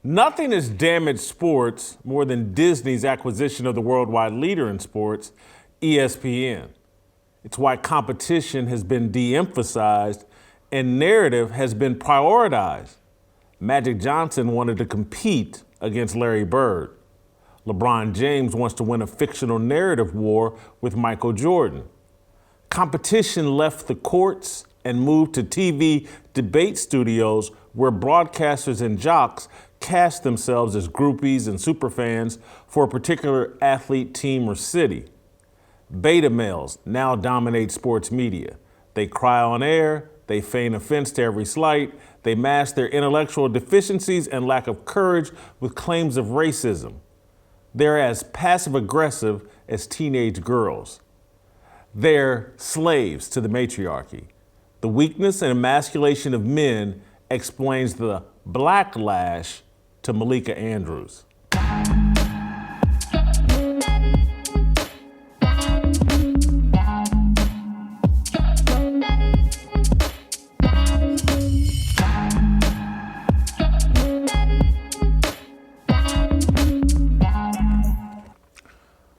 Nothing has damaged sports more than Disney's acquisition of the worldwide leader in sports, ESPN. It's why competition has been de-emphasized and narrative has been prioritized. Magic Johnson wanted to compete against Larry Bird. LeBron James wants to win a fictional narrative war with Michael Jordan. Competition left the courts and moved to TV debate studios where broadcasters and jocks cast themselves as groupies and superfans for a particular athlete, team, or city. Beta males now dominate sports media. They cry on air, they feign offense to every slight, they mask their intellectual deficiencies and lack of courage with claims of racism. They're as passive-aggressive as teenage girls. They're slaves to the matriarchy. The weakness and emasculation of men explains the blacklash to Malika Andrews.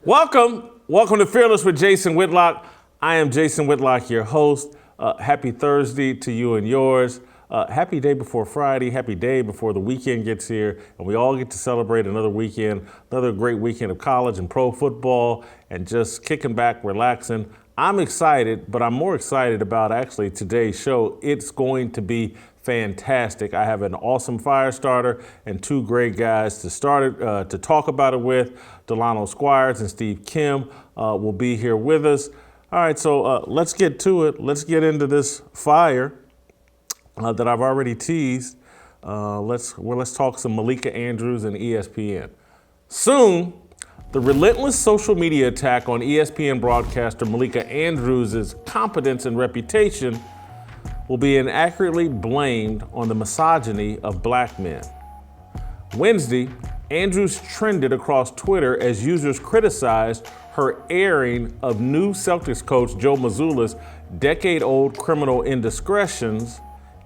Welcome to Fearless with Jason Whitlock. I am Jason Whitlock, your host. Happy Thursday to you and yours. Happy day before Friday, happy day before the weekend gets here, and we all get to celebrate another weekend, another great weekend of college and pro football, and just kicking back, relaxing. I'm excited, but I'm more excited about actually today's show. It's going to be fantastic. I have an awesome fire starter and two great guys to start it, to talk about it with. Delano Squires and Steve Kim will be here with us. All right, so let's get to it. Let's get into this fire that I've already teased. Let's talk some Malika Andrews and ESPN. Soon, the relentless social media attack on ESPN broadcaster Malika Andrews' competence and reputation will be inaccurately blamed on the misogyny of black men. Wednesday, Andrews trended across Twitter as users criticized her airing of new Celtics coach Joe Mazzulla's decade-old criminal indiscretions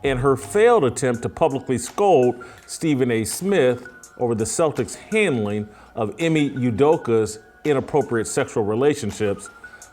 and her failed attempt to publicly scold Stephen A. Smith over the Celtics' handling of Ime Udoka's inappropriate sexual relationships.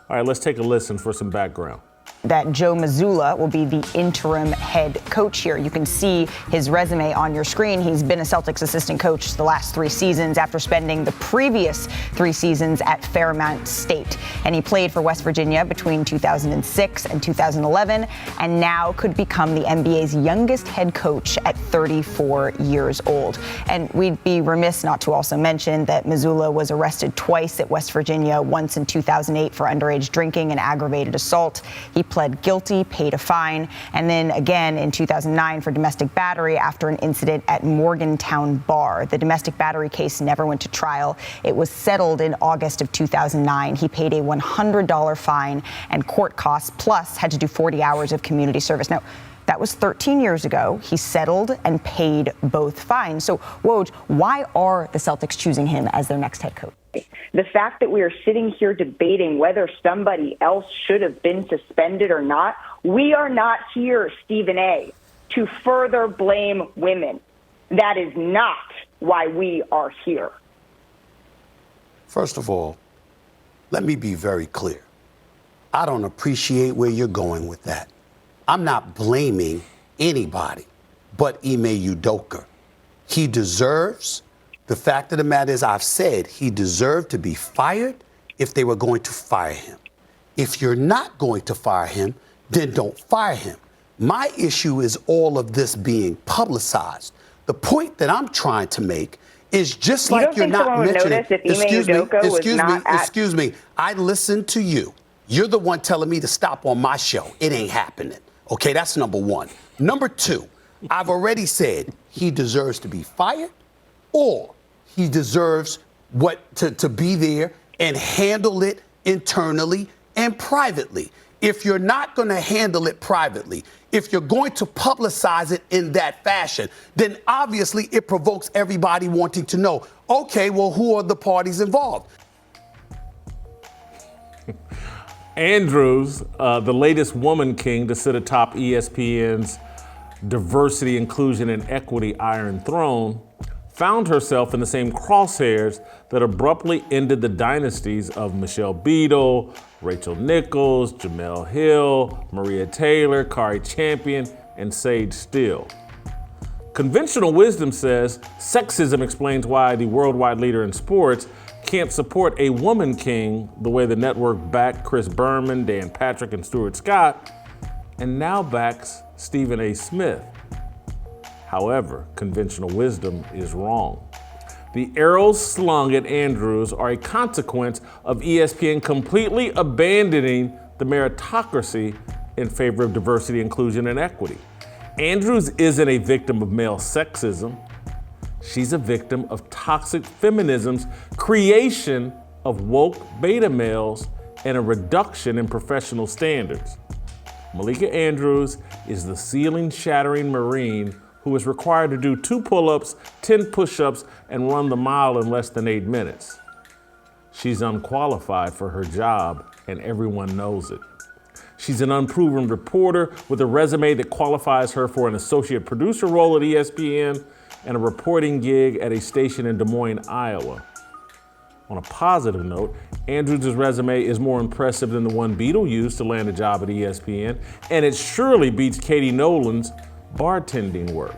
All right, let's take a listen for some background. That Joe Mazzulla will be the interim head coach here. You can see his resume on your screen. He's been a Celtics assistant coach the last 3 seasons after spending the previous 3 seasons at Fairmount State. And he played for West Virginia between 2006 and 2011, and now could become the NBA's youngest head coach at 34 years old. And we'd be remiss not to also mention that Mazzulla was arrested twice at West Virginia, once in 2008 for underage drinking and aggravated assault. He pled guilty, paid a fine, and then again in 2009 for domestic battery after an incident at Morgantown Bar. The domestic battery case never went to trial. It was settled in August of 2009. He paid a $100 fine and court costs, plus had to do 40 hours of community service. Now, that was 13 years ago. He settled and paid both fines. So, Woj, why are the Celtics choosing him as their next head coach? The fact that we are sitting here debating whether somebody else should have been suspended or not, we are not here, Stephen A., to further blame women. That is not why we are here. First of all, let me be very clear. I don't appreciate where you're going with that. I'm not blaming anybody but Ime Udoka. He deserves. The fact of the matter is, I've said he deserved to be fired if they were going to fire him. If you're not going to fire him, then don't fire him. My issue is all of this being publicized. The point that I'm trying to make is just like you're not mentioning. Excuse me. I listened to you. You're the one telling me to stop on my show. It ain't happening. Okay, that's number one. Number two, I've already said he deserves to be fired, or he deserves to be there and handle it internally and privately. If you're not going to handle it privately, if you're going to publicize it in that fashion, then obviously it provokes everybody wanting to know, okay, well, who are the parties involved? Andrews, the latest woman king to sit atop ESPN's diversity, inclusion, and equity Iron Throne, found herself in the same crosshairs that abruptly ended the dynasties of Michelle Beadle, Rachel Nichols, Jamel Hill, Maria Taylor, Kari Champion, and Sage Steele. Conventional wisdom says sexism explains why the worldwide leader in sports can't support a woman king the way the network backed Chris Berman, Dan Patrick, and Stuart Scott, and now backs Stephen A. Smith. However, conventional wisdom is wrong. The arrows slung at Andrews are a consequence of ESPN completely abandoning the meritocracy in favor of diversity, inclusion, and equity. Andrews isn't a victim of male sexism. She's a victim of toxic feminism's creation of woke beta males and a reduction in professional standards. Malika Andrews is the ceiling-shattering Marine who is required to do 2 pull-ups, 10 push-ups, and run the mile in less than 8 minutes. She's unqualified for her job, and everyone knows it. She's an unproven reporter with a resume that qualifies her for an associate producer role at ESPN and a reporting gig at a station in Des Moines, Iowa. On a positive note, Andrews' resume is more impressive than the one Beadle used to land a job at ESPN, and it surely beats Katie Nolan's bartending work.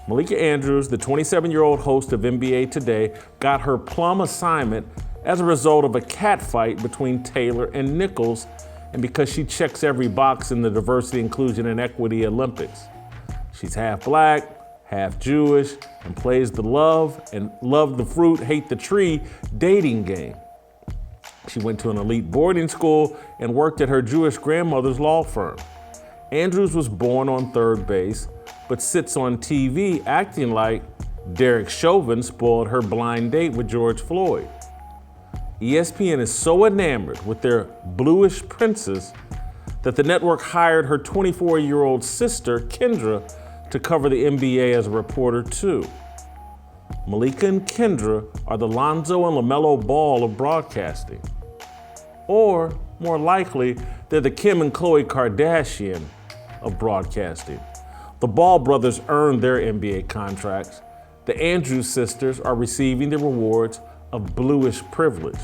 Malika Andrews, the 27-year-old host of NBA Today, got her plum assignment as a result of a catfight between Taylor and Nichols, and because she checks every box in the diversity, inclusion, and equity Olympics. She's half black, half Jewish, and plays the love the fruit, hate the tree dating game. She went to an elite boarding school and worked at her Jewish grandmother's law firm. Andrews was born on third base, but sits on TV acting like Derek Chauvin spoiled her blind date with George Floyd. ESPN is so enamored with their bluish princess that the network hired her 24-year-old sister, Kendra, to cover the NBA as a reporter too. Malika and Kendra are the Lonzo and LaMelo Ball of broadcasting. Or, more likely, they're the Kim and Khloe Kardashian of broadcasting. The Ball brothers earned their NBA contracts. The Andrews sisters are receiving the rewards of bluish privilege.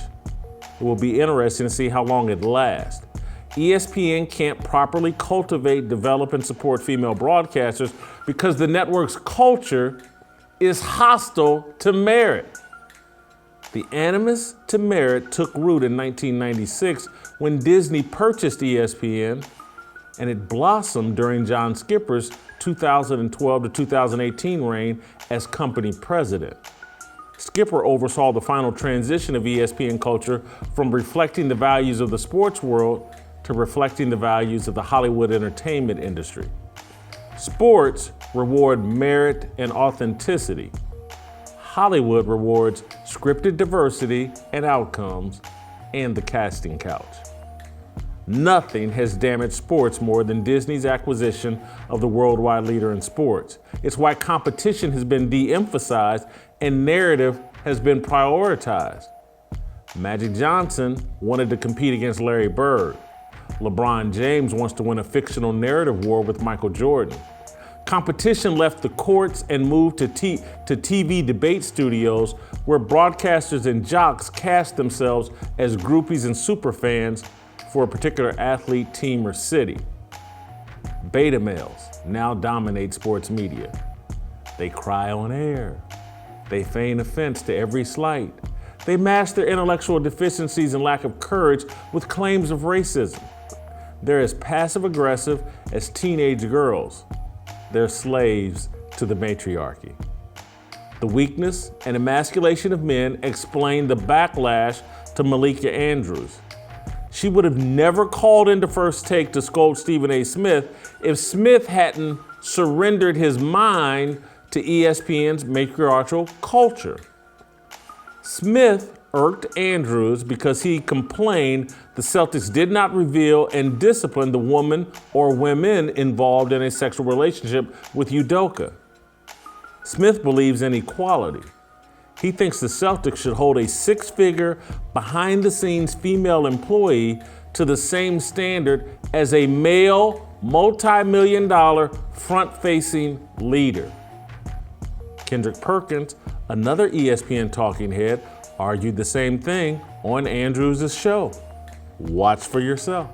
It will be interesting to see how long it lasts. ESPN can't properly cultivate, develop, and support female broadcasters because the network's culture is hostile to merit. The animus to merit took root in 1996 when Disney purchased ESPN, and it blossomed during John Skipper's 2012 to 2018 reign as company president. Skipper oversaw the final transition of ESPN culture from reflecting the values of the sports world to reflecting the values of the Hollywood entertainment industry. Sports reward merit and authenticity. Hollywood rewards scripted diversity and outcomes and the casting couch. Nothing has damaged sports more than Disney's acquisition of the worldwide leader in sports. It's why competition has been de-emphasized and narrative has been prioritized. Magic Johnson wanted to compete against Larry Bird. LeBron James wants to win a fictional narrative war with Michael Jordan. Competition left the courts and moved to TV debate studios where broadcasters and jocks cast themselves as groupies and superfans for a particular athlete, team, or city. Beta males now dominate sports media. They cry on air. They feign offense to every slight. They mask their intellectual deficiencies and lack of courage with claims of racism. They're as passive-aggressive as teenage girls. They're slaves to the matriarchy. The weakness and emasculation of men explain the backlash to Malika Andrews. She would have never called into First Take to scold Stephen A. Smith if Smith hadn't surrendered his mind to ESPN's matriarchal culture. Smith irked Andrews because he complained the Celtics did not reveal and discipline the woman or women involved in a sexual relationship with Udoka. Smith believes in equality. He thinks the Celtics should hold a six-figure, behind-the-scenes female employee to the same standard as a male, multi-million-dollar, front-facing leader. Kendrick Perkins, another ESPN talking head, argued the same thing on Andrews' show. Watch for yourself.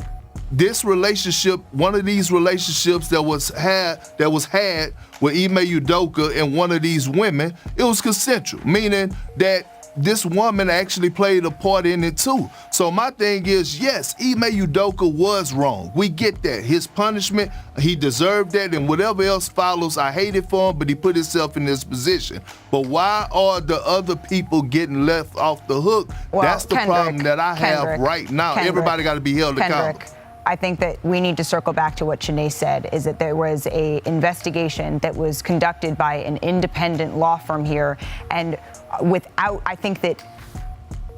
This relationship, one of these relationships that was had with Ime Udoka and one of these women, it was consensual, meaning that this woman actually played a part in it too. So my thing is, yes, Ime Udoka was wrong. We get that. His punishment, he deserved that, and whatever else follows, I hate it for him, but he put himself in this position. But why are the other people getting left off the hook? Well, that's the problem that I have right now. Everybody got to be held accountable. I think that we need to circle back to what Shanae said, is that there was a investigation that was conducted by an independent law firm here. And I think that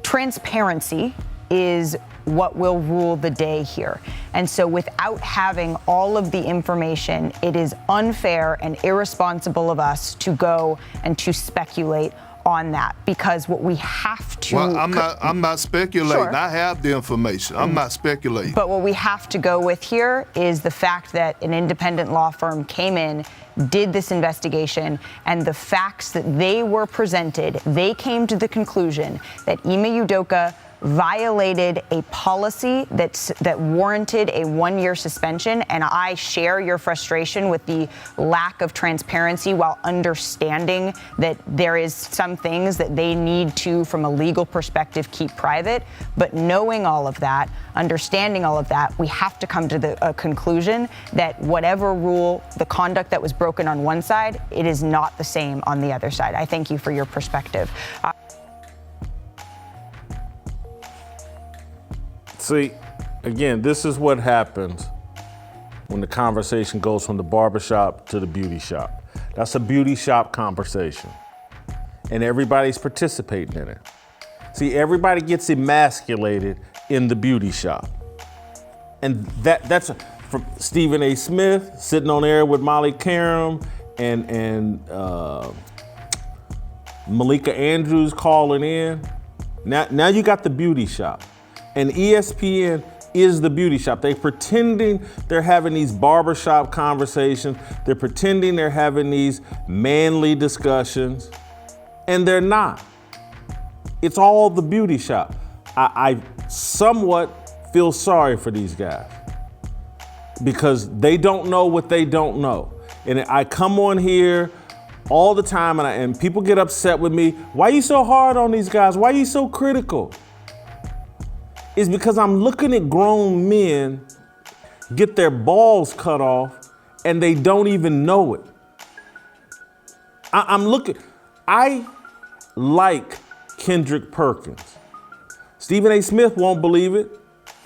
transparency is what will rule the day here. And so without having all of the information, it is unfair and irresponsible of us to go and to speculate on that, because what we have to... Well, I'm not speculating. Sure. I have the information. I'm not speculating. But what we have to go with here is the fact that an independent law firm came in, did this investigation, and the facts that they were presented, they came to the conclusion that Ime Udoka violated a policy that warranted a 1-year suspension. And I share your frustration with the lack of transparency, while understanding that there is some things that they need to, from a legal perspective, keep private. But knowing all of that, understanding all of that, we have to come to the conclusion that whatever rule, the conduct that was broken on one side, it is not the same on the other side. I thank you for your perspective. See, again, this is what happens when the conversation goes from the barbershop to the beauty shop. That's a beauty shop conversation, and everybody's participating in it. See, everybody gets emasculated in the beauty shop. And that's from Stephen A. Smith sitting on air with Malika Andrews and Malika Andrews calling in. Now you got the beauty shop. And ESPN is the beauty shop. They're pretending they're having these barbershop conversations. They're pretending they're having these manly discussions, and they're not. It's all the beauty shop. I somewhat feel sorry for these guys because they don't know what they don't know. And I come on here all the time and people get upset with me. Why are you so hard on these guys? Why are you so critical? Is because I'm looking at grown men get their balls cut off and they don't even know it. I like Kendrick Perkins. Stephen A. Smith won't believe it,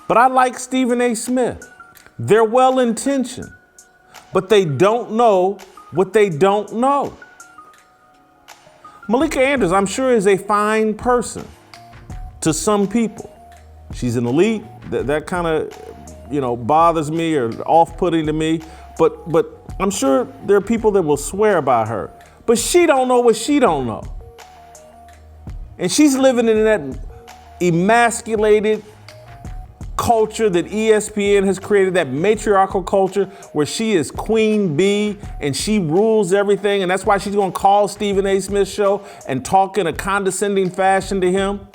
but I like Stephen A. Smith. They're well-intentioned, but they don't know what they don't know. Malika Andrews, I'm sure, is a fine person to some people. She's an elite. That kind of, bothers me or off-putting to me. But I'm sure there are people that will swear by her. But she don't know what she don't know. And she's living in that emasculated culture that ESPN has created, that matriarchal culture where she is queen bee and she rules everything. And that's why she's going to call Stephen A. Smith's show and talk in a condescending fashion to him.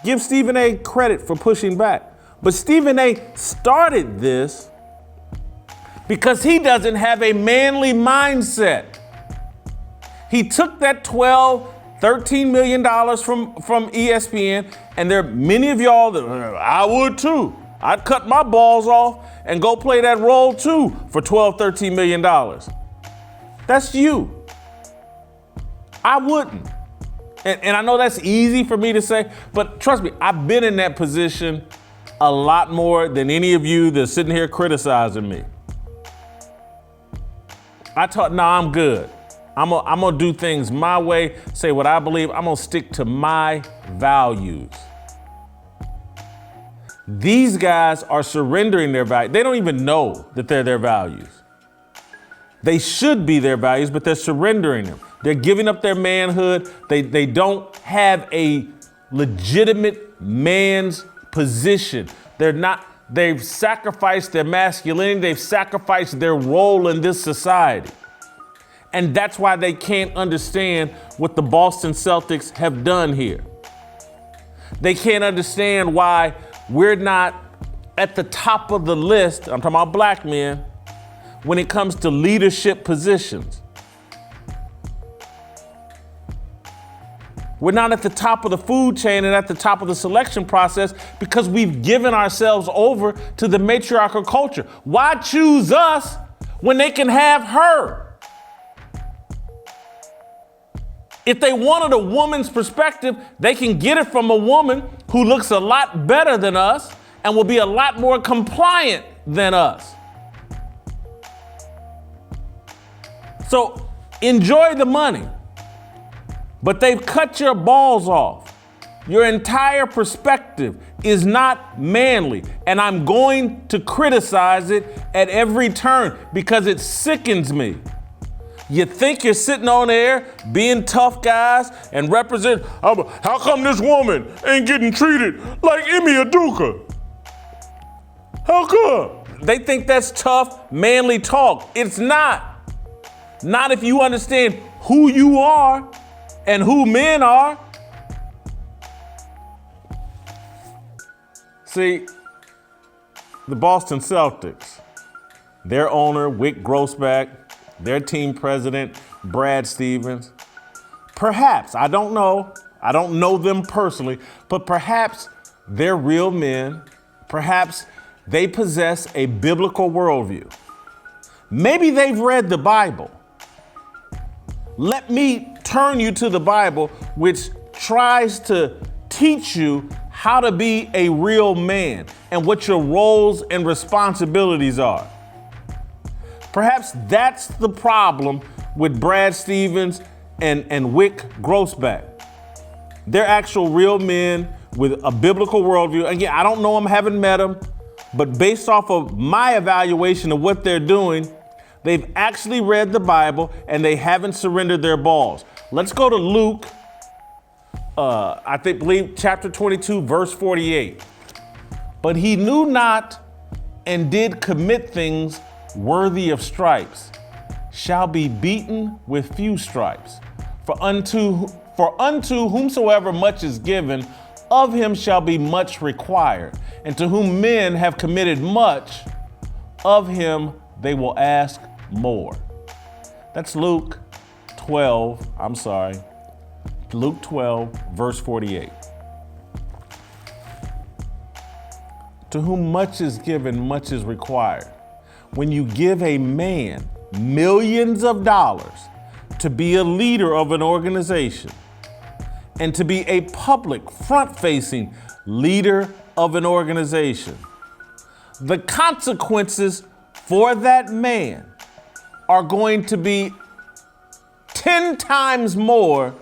Give Stephen A. credit for pushing back. But Stephen A. started this because he doesn't have a manly mindset. He took that $13 million from ESPN, and there are many of y'all that I would too. I'd cut my balls off and go play that role too for $13 million. That's you. I wouldn't. And I know that's easy for me to say, but trust me, I've been in that position a lot more than any of you that's sitting here criticizing me. I'm good. I'm gonna do things my way, say what I believe. I'm gonna stick to my values. These guys are surrendering their values. They don't even know that they're their values. They should be their values, but they're surrendering them. They're giving up their manhood. They don't have a legitimate man's position. They've sacrificed their masculinity. They've sacrificed their role in this society. And that's why they can't understand what the Boston Celtics have done here. They can't understand why we're not at the top of the list, I'm talking about black men, when it comes to leadership positions. We're not at the top of the food chain and at the top of the selection process because we've given ourselves over to the matriarchal culture. Why choose us when they can have her? If they wanted a woman's perspective, they can get it from a woman who looks a lot better than us and will be a lot more compliant than us. So enjoy the money, but they've cut your balls off. Your entire perspective is not manly, and I'm going to criticize it at every turn because it sickens me. You think you're sitting on there being tough guys and represent, how come this woman ain't getting treated like Emi Udoka? How come? They think that's tough, manly talk. It's not. Not if you understand who you are and who men are. See, the Boston Celtics, their owner, Wyc Grousbeck, their team president, Brad Stevens, perhaps, I don't know them personally, but perhaps they're real men. Perhaps they possess a biblical worldview. Maybe they've read the Bible. Let me turn you to the Bible, which tries to teach you how to be a real man and what your roles and responsibilities are. Perhaps that's the problem with Brad Stevens and Wyc Grousbeck. They're actual real men with a biblical worldview. Again, I don't know them, haven't met them, but based off of my evaluation of what they're doing, they've actually read the Bible and they haven't surrendered their balls. Let's go to Luke, believe chapter 22, verse 48. But he knew not and did commit things worthy of stripes, shall be beaten with few stripes. For unto whomsoever much is given, of him shall be much required. And to whom men have committed much, of him they will ask more. That's Luke 12, verse 48. To whom much is given, much is required. When you give a man millions of dollars to be a leader of an organization and to be a public, front-facing leader of an organization, the consequences for that man are going to be 10 times more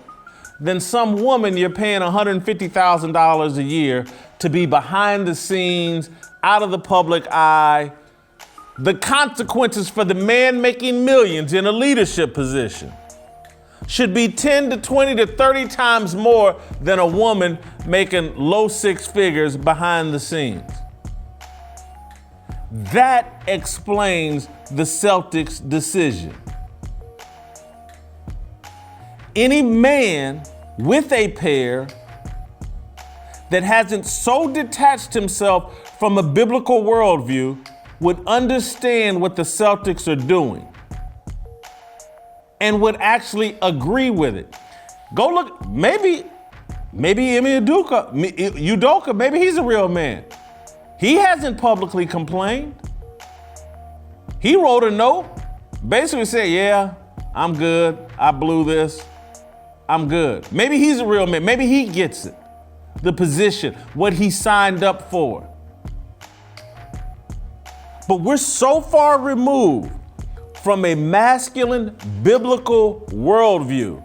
than some woman you're paying $150,000 a year to be behind the scenes, out of the public eye. The consequences for the man making millions in a leadership position should be 10 to 20 to 30 times more than a woman making low six figures behind the scenes. That explains the Celtics' decision. Any man with a pair that hasn't so detached himself from a biblical worldview would understand what the Celtics are doing and would actually agree with it. Go look, maybe Emi Udoka, maybe he's a real man. He hasn't publicly complained. He wrote a note, basically said, yeah, I'm good, I blew this, I'm good. Maybe he's a real man, maybe he gets it, the position, what he signed up for. But we're so far removed from a masculine biblical worldview.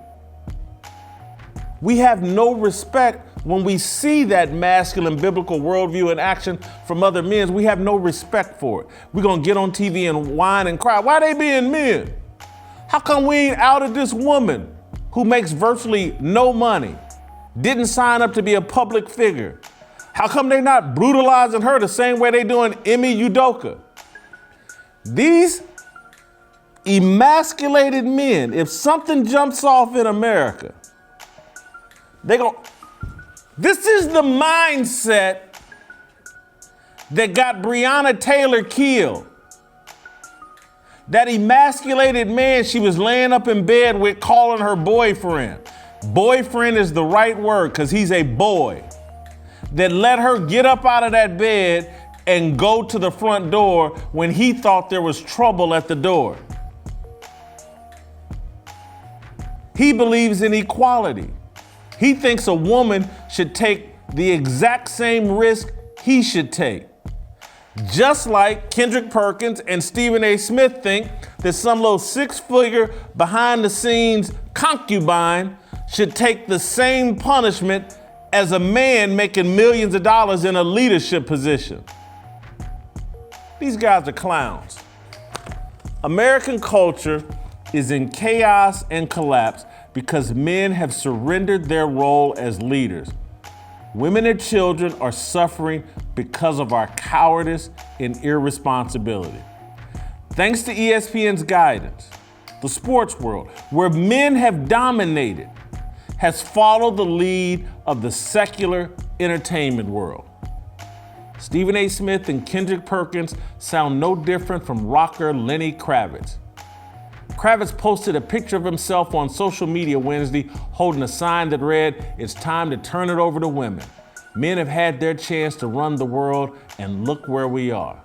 We have no respect when we see that masculine biblical worldview in action from other men. We have no respect for it. We're gonna get on TV and whine and cry. Why they being men? How come we ain't outed this woman who makes virtually no money, didn't sign up to be a public figure? How come they not brutalizing her the same way they doing Emi Udoka? These Emasculated men, if something jumps off in America, this is the mindset that got Breonna Taylor killed. That emasculated man she was laying up in bed with, calling her boyfriend. Boyfriend is the right word because he's a boy. That let her get up out of that bed and go to the front door when he thought there was trouble at the door. He believes in equality. He thinks a woman should take the exact same risk he should take. Just like Kendrick Perkins and Stephen A. Smith think that some little 6-figure behind-the-scenes concubine should take the same punishment as a man making millions of dollars in a leadership position. These guys are clowns. American culture is in chaos and collapse because men have surrendered their role as leaders. Women and children are suffering because of our cowardice and irresponsibility. Thanks to ESPN's guidance, the sports world, where men have dominated, has followed the lead of the secular entertainment world. Stephen A. Smith and Kendrick Perkins sound no different from rocker Lenny Kravitz. Kravitz posted a picture of himself on social media Wednesday holding a sign that read, "It's time to turn it over to women. Men have had their chance to run the world, and look where we are."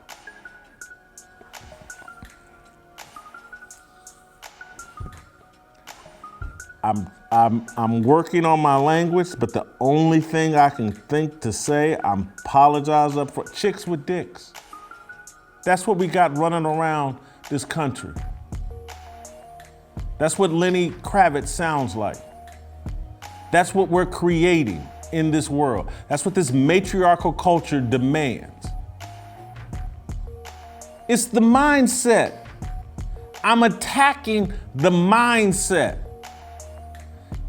I'm working on my language, but the only thing I can think to say, I apologize up for chicks with dicks. That's what we got running around this country. That's what Lenny Kravitz sounds like. That's what we're creating in this world. That's what this matriarchal culture demands. It's the mindset. I'm attacking the mindset.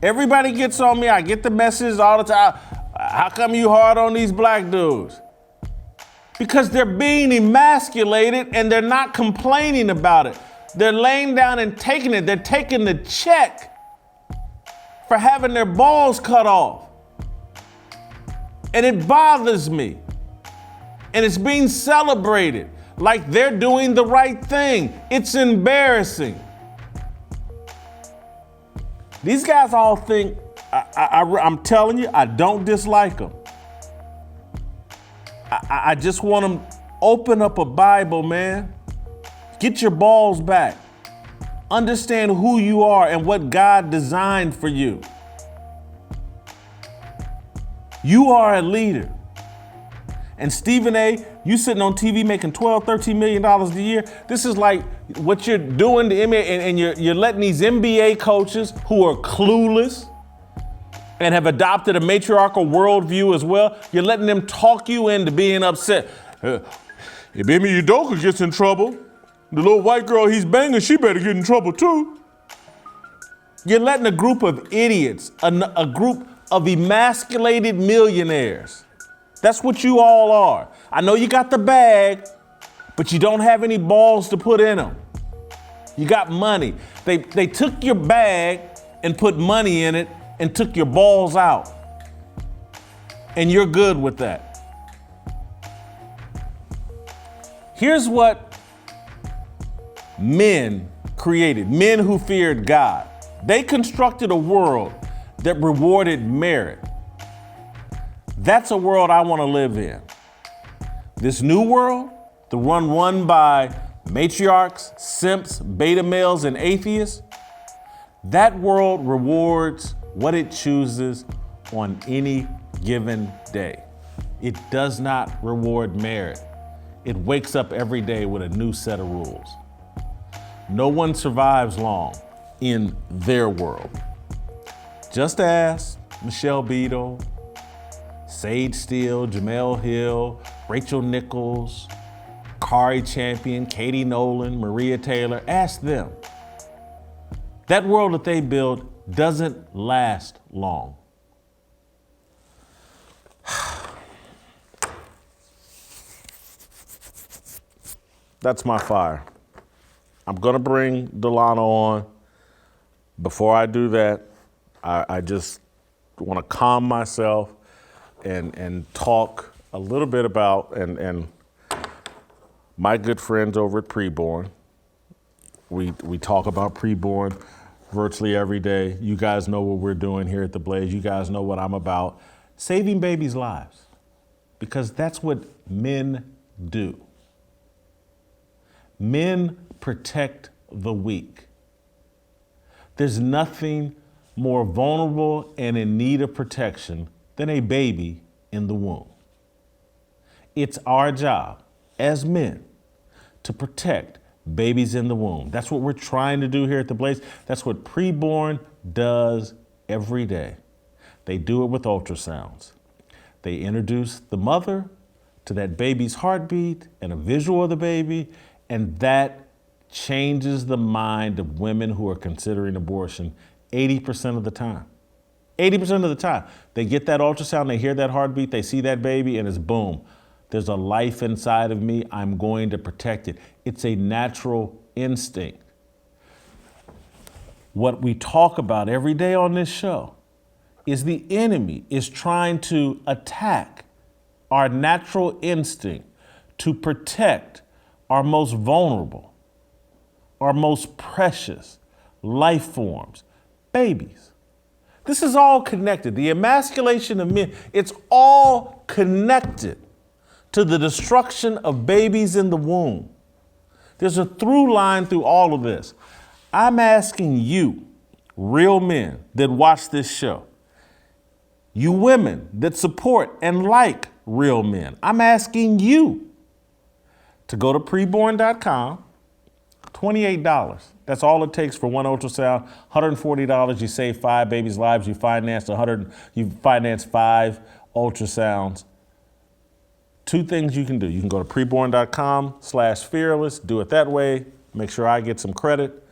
Everybody gets on me. I get the messages all the time. How come you hard on these black dudes? Because they're being emasculated and they're not complaining about it. They're laying down and taking it. They're taking the check for having their balls cut off. And it bothers me. And it's being celebrated like they're doing the right thing. It's embarrassing. These guys all think, I'm telling you, I don't dislike them. I just want them to open up a Bible, man. Get your balls back. Understand who you are and what God designed for you. You are a leader. And Stephen A., you sitting on TV making $12, $13 million a year. This is like what you're doing to NBA, and you're letting these NBA coaches who are clueless and have adopted a matriarchal worldview as well, you're letting them talk you into being upset. If Ime Udoka gets in trouble, the little white girl he's banging, she better get in trouble too. You're letting a group of idiots, a group of emasculated millionaires. That's what you all are. I know you got the bag, but you don't have any balls to put in them. You got money. They took your bag and put money in it and took your balls out. And you're good with that. Here's what men created, men who feared God. They constructed a world that rewarded merit. That's a world I want to live in. This new world, the one run by matriarchs, simps, beta males, and atheists, that world rewards what it chooses on any given day. It does not reward merit. It wakes up every day with a new set of rules. No one survives long in their world. Just ask Michelle Beadle, Sage Steele, Jamel Hill, Rachel Nichols, Kari Champion, Katie Nolan, Maria Taylor. Ask them. That world that they build doesn't last long. That's my fire. I'm going to bring Delano on. Before I do that, I just want to calm myself and talk a little bit about, and my good friends over at Preborn. We talk about Preborn virtually every day. You guys know what we're doing here at The Blaze. You guys know what I'm about. Saving babies' lives. Because that's what men do. Men protect the weak. There's nothing more vulnerable and in need of protection than a baby in the womb. It's our job as men to protect babies in the womb. That's what we're trying to do here at The Blaze. That's what Preborn does every day. They do it with ultrasounds. They introduce the mother to that baby's heartbeat and a visual of the baby, and that changes the mind of women who are considering abortion 80% of the time. 80% of the time. They get that ultrasound, they hear that heartbeat, they see that baby, and it's boom. There's a life inside of me. I'm going to protect it. It's a natural instinct. What we talk about every day on this show is the enemy is trying to attack our natural instinct to protect our most vulnerable, our most precious life forms, babies. This is all connected. The emasculation of men, it's all connected to the destruction of babies in the womb. There's a through line through all of this. I'm asking you, real men that watch this show, you women that support and like real men, I'm asking you to go to preborn.com, $28. That's all it takes for one ultrasound. $140, you save 5 babies' lives. You finance 5 ultrasounds. 2 things you can do. You can go to preborn.com/fearless, do it that way. Make sure I get some credit.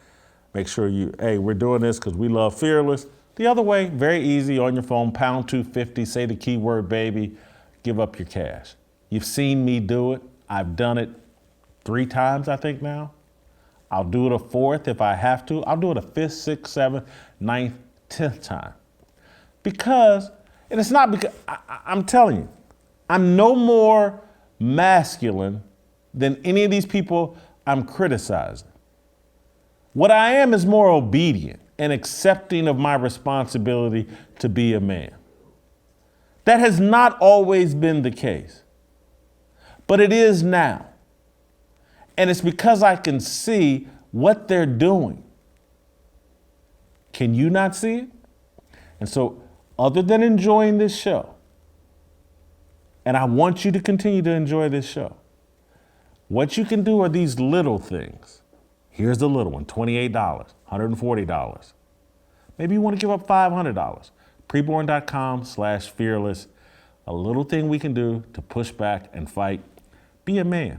Make sure we're doing this because we love Fearless. The other way, very easy on your phone, pound 250, say the keyword baby, give up your cash. You've seen me do it. I've done it 3 times, I think now. I'll do it a 4th if I have to. I'll do it a 5th, 6th, 7th, 9th, 10th time. Because, and it's not because, I'm telling you, I'm no more masculine than any of these people I'm criticizing. What I am is more obedient and accepting of my responsibility to be a man. That has not always been the case, but it is now. And it's because I can see what they're doing. Can you not see it? And so, other than enjoying this show, and I want you to continue to enjoy this show, what you can do are these little things. Here's the little one, $28, $140. Maybe you want to give up $500. Preborn.com/fearless. A little thing we can do to push back and fight. Be a man.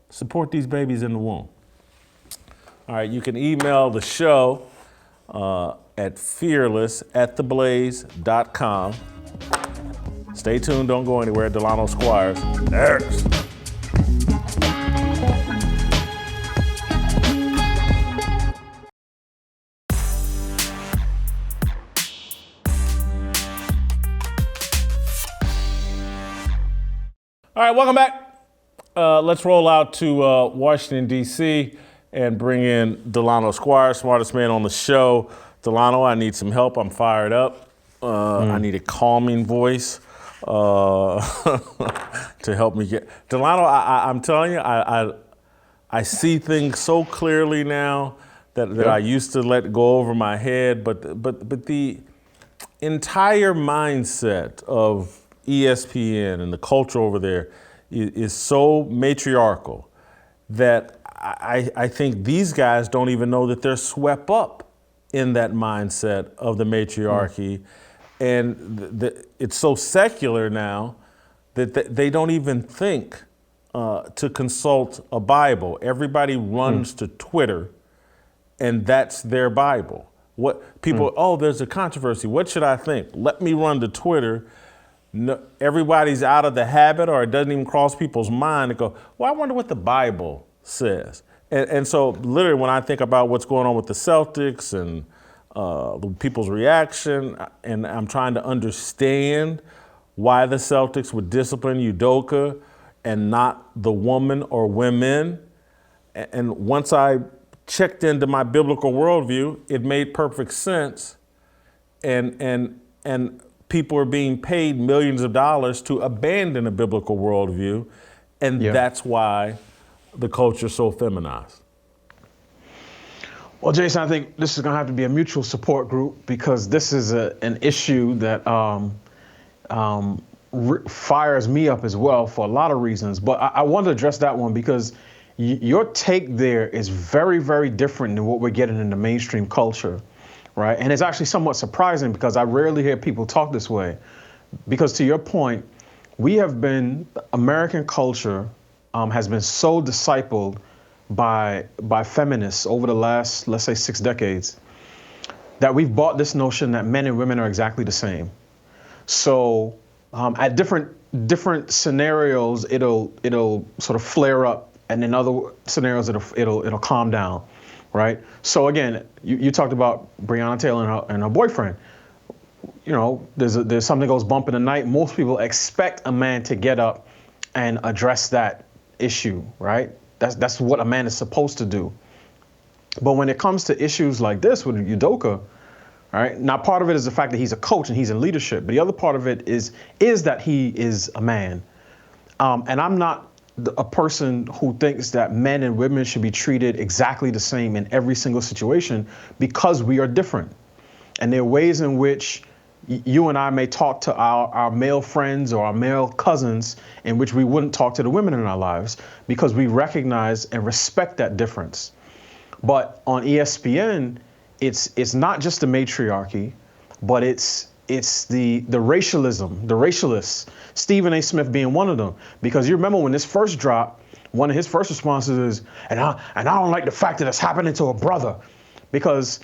Support these babies in the womb. All right, you can email the show at fearless@theblaze.com. Stay tuned, don't go anywhere. Delano Squires, next. All right, welcome back. Let's roll out to Washington, D.C. and bring in Delano Squires, smartest man on the show. Delano, I need some help. I'm fired up. I need a calming voice to help me get. Delano, I'm telling you, I see things so clearly now that I used to let go over my head. But the entire mindset of ESPN and the culture over there is so matriarchal that I think these guys don't even know that they're swept up in that mindset of the matriarchy. And it's so secular now that they don't even think to consult a Bible. Everybody runs to Twitter, and that's their Bible. What people, there's a controversy. What should I think? Let me run to Twitter. No, everybody's out of the habit, or it doesn't even cross people's mind to go, well, I wonder what the Bible says. And so literally when I think about what's going on with the Celtics and the people's reaction, and I'm trying to understand why the Celtics would discipline Udoka and not the woman or women. And once I checked into my biblical worldview, it made perfect sense. And people are being paid millions of dollars to abandon a biblical worldview. And that's why the culture is so feminized. Well, Jason, I think this is going to have to be a mutual support group because this is an issue that fires me up as well for a lot of reasons. But I want to address that one because your take there is very, very different than what we're getting in the mainstream culture, right? And it's actually somewhat surprising because I rarely hear people talk this way. Because to your point, American culture has been so discipled by feminists over the last, let's say, 6 decades, that we've bought this notion that men and women are exactly the same. So at different scenarios, it'll sort of flare up, and in other scenarios, it'll calm down, right? So again, you talked about Breonna Taylor and her boyfriend. You know, there's something goes bump in the night. Most people expect a man to get up and address that issue, right? That's what a man is supposed to do. But when it comes to issues like this with Udoka, right? Now, part of it is the fact that he's a coach and he's in leadership, but the other part of it is that he is a man. And I'm not a person who thinks that men and women should be treated exactly the same in every single situation because we are different. And there are ways in which you and I may talk to our male friends or our male cousins in which we wouldn't talk to the women in our lives because we recognize and respect that difference. But on ESPN, it's not just the matriarchy, but it's the racialism, the racialists, Stephen A. Smith being one of them. Because you remember when this first dropped, one of his first responses is, and I don't like the fact that it's happening to a brother, because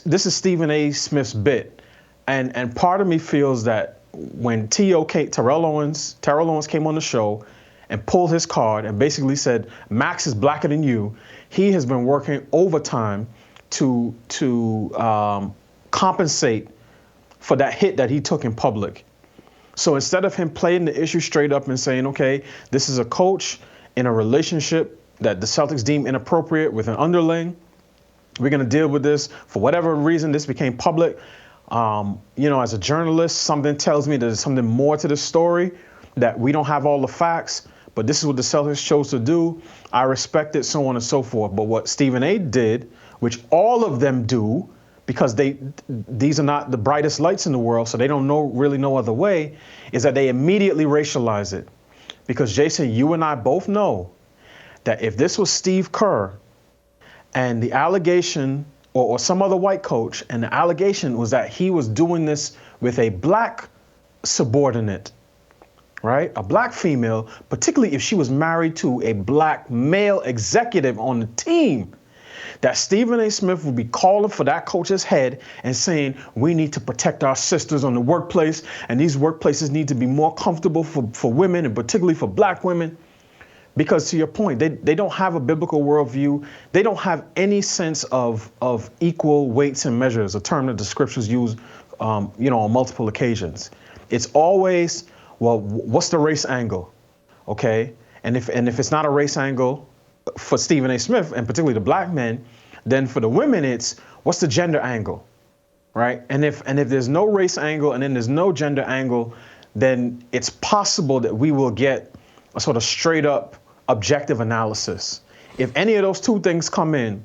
this is Stephen A. Smith's bit. And part of me feels that when Terrell Owens came on the show and pulled his card and basically said, Max is blacker than you, he has been working overtime to compensate for that hit that he took in public. So instead of him playing the issue straight up and saying, okay, this is a coach in a relationship that the Celtics deem inappropriate with an underling, we're going to deal with this. For whatever reason, this became public. As a journalist, something tells me there's something more to the story, that we don't have all the facts, but this is what the Celtics chose to do. I respect it, so on and so forth. But what Stephen A. did, which all of them do, because these are not the brightest lights in the world, so they don't know really no other way, is that they immediately racialize it. Because Jason, you and I both know that if this was Steve Kerr and the allegation or some other white coach, and the allegation was that he was doing this with a black subordinate, right? A black female, particularly if she was married to a black male executive on the team, that Stephen A. Smith would be calling for that coach's head and saying, we need to protect our sisters on the workplace, and these workplaces need to be more comfortable for women, and particularly for black women. Because to your point, they don't have a biblical worldview. They don't have any sense of equal weights and measures, a term that the scriptures use, on multiple occasions. It's always, well, what's the race angle, okay? And if it's not a race angle for Stephen A. Smith, and particularly the black men, then for the women, it's what's the gender angle, right? And if there's no race angle and then there's no gender angle, then it's possible that we will get a sort of straight up objective analysis. If any of those two things come in,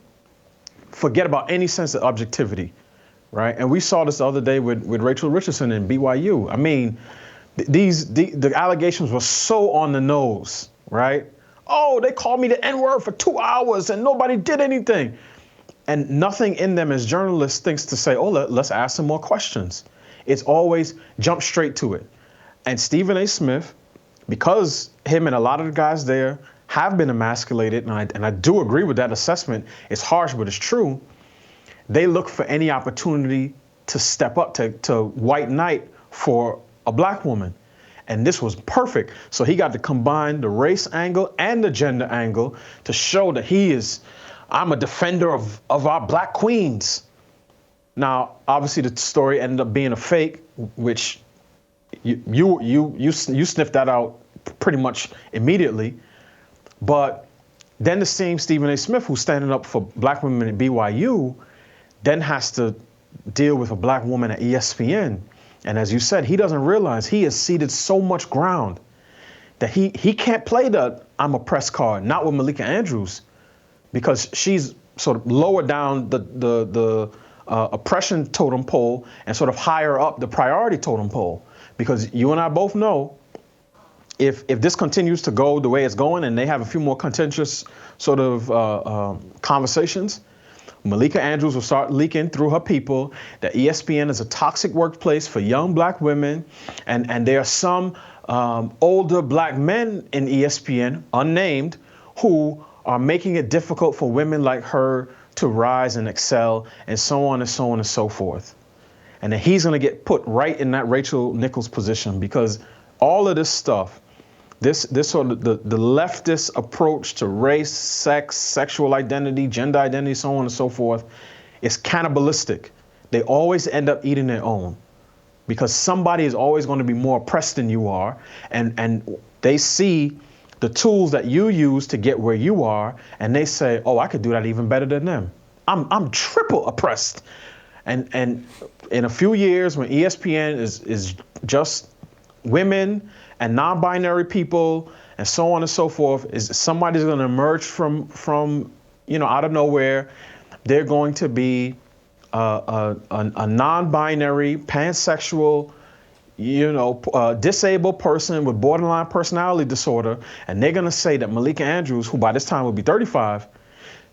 forget about any sense of objectivity, right? And we saw this the other day with Rachel Richardson and BYU. I mean, the allegations were so on the nose, right? Oh, they called me the N-word for 2 hours and nobody did anything. And nothing in them as journalists thinks to say, oh, let's ask some more questions. It's always jump straight to it. And Stephen A. Smith, because him and a lot of the guys there have been emasculated, and I do agree with that assessment. It's harsh, but it's true. They look for any opportunity to step up to white knight for a black woman. And this was perfect. So he got to combine the race angle and the gender angle to show that I'm a defender of our black queens. Now, obviously the story ended up being a fake, which you sniffed that out pretty much immediately. But then the same Stephen A. Smith, who's standing up for black women at BYU, then has to deal with a black woman at ESPN. And as you said, he doesn't realize he has ceded so much ground that he can't play the I'm a press card, not with Malika Andrews, because she's sort of lower down the oppression totem pole and sort of higher up the priority totem pole. Because you and I both know if this continues to go the way it's going and they have a few more contentious sort of conversations, Malika Andrews will start leaking through her people that ESPN is a toxic workplace for young black women. And there are some older black men in ESPN, unnamed, who are making it difficult for women like her to rise and excel, and so on and so on and so forth. And then he's going to get put right in that Rachel Nichols position, because all of this stuff, this sort of the leftist approach to race, sex, sexual identity, gender identity, so on and so forth, is cannibalistic. They always end up eating their own, because somebody is always going to be more oppressed than you are, and they see the tools that you use to get where you are, and they say, oh, I could do that even better than them. I'm triple oppressed. And in a few years, when ESPN is just women and non-binary people and so on and so forth, is somebody's going to emerge from out of nowhere. They're going to be a non-binary, pansexual, disabled person with borderline personality disorder, and they're going to say that Malika Andrews, who by this time will be 35,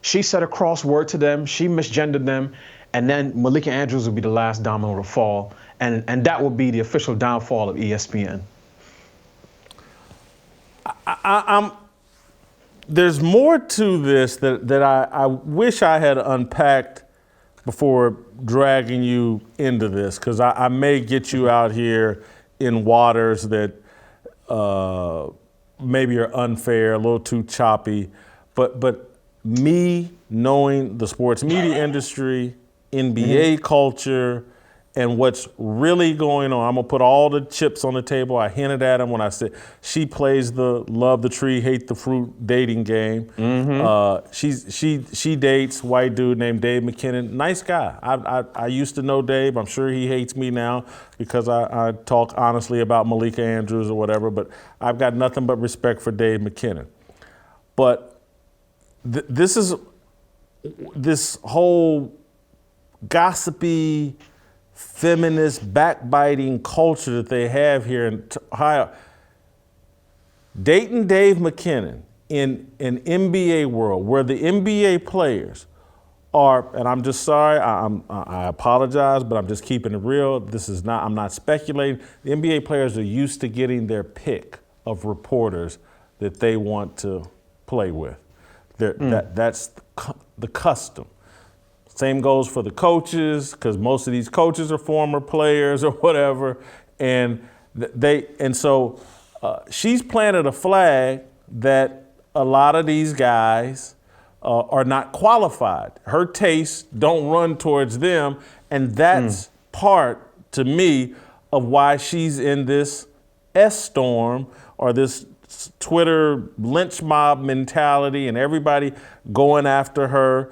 she said a cross word to them, she misgendered them, and then Malika Andrews will be the last domino to fall, and that will be the official downfall of ESPN. There's more to this that I wish I had unpacked before dragging you into this, because I may get you out here in waters that maybe are unfair, a little too choppy, but me knowing the sports media industry, NBA culture, and what's really going on. I'm gonna put all the chips on the table. I hinted at him when I said she plays the love the tree, hate the fruit dating game. She dates white dude named Dave McKinnon. Nice guy. I used to know Dave. I'm sure he hates me now because I talk honestly about Malika Andrews or whatever, but I've got nothing but respect for Dave McKinnon. But this whole gossipy, feminist, backbiting culture that they have here in Ohio. Dating Dave McKinnon in an NBA world where the NBA players are, and I'm just sorry, I apologize, but I'm just keeping it real. I'm not speculating. The NBA players are used to getting their pick of reporters that they want to play with. That's the custom. Same goes for the coaches, because most of these coaches are former players or whatever, and so she's planted a flag that a lot of these guys are not qualified. Her tastes don't run towards them, and that's part, to me, of why she's in this S-storm or this Twitter lynch mob mentality, and everybody going after her.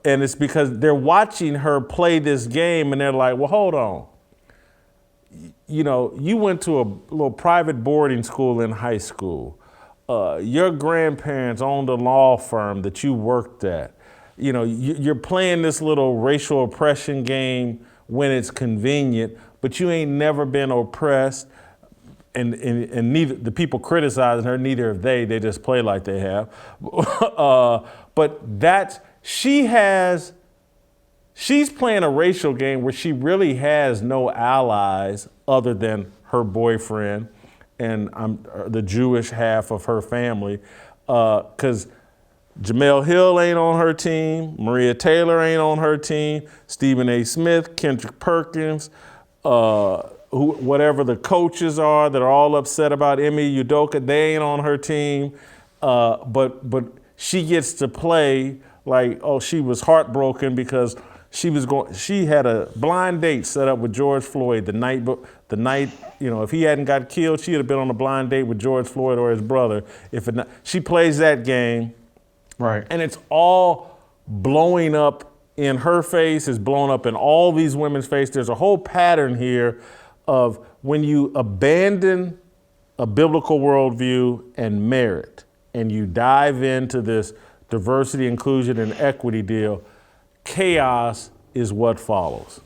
And it's because they're watching her play this game and they're like, well, hold on. You went to a little private boarding school in high school. Your grandparents owned a law firm that you worked at. You're playing this little racial oppression game when it's convenient, but you ain't never been oppressed. And neither the people criticizing her, neither have they. They just play like they have. But she's playing a racial game where she really has no allies other than her boyfriend and the Jewish half of her family. Because Jamel Hill ain't on her team, Maria Taylor ain't on her team, Stephen A. Smith, Kendrick Perkins, whatever the coaches are that are all upset about Emi Udoka, they ain't on her team. But she gets to play like, oh, she was heartbroken because she had a blind date set up with George Floyd the night, if he hadn't got killed, she'd have been on a blind date with George Floyd or his brother. She plays that game. Right. And it's all blowing up in her face, it's blown up in all these women's face. There's a whole pattern here of when you abandon a biblical worldview and merit, and you dive into this diversity, inclusion, and equity deal, chaos is what follows.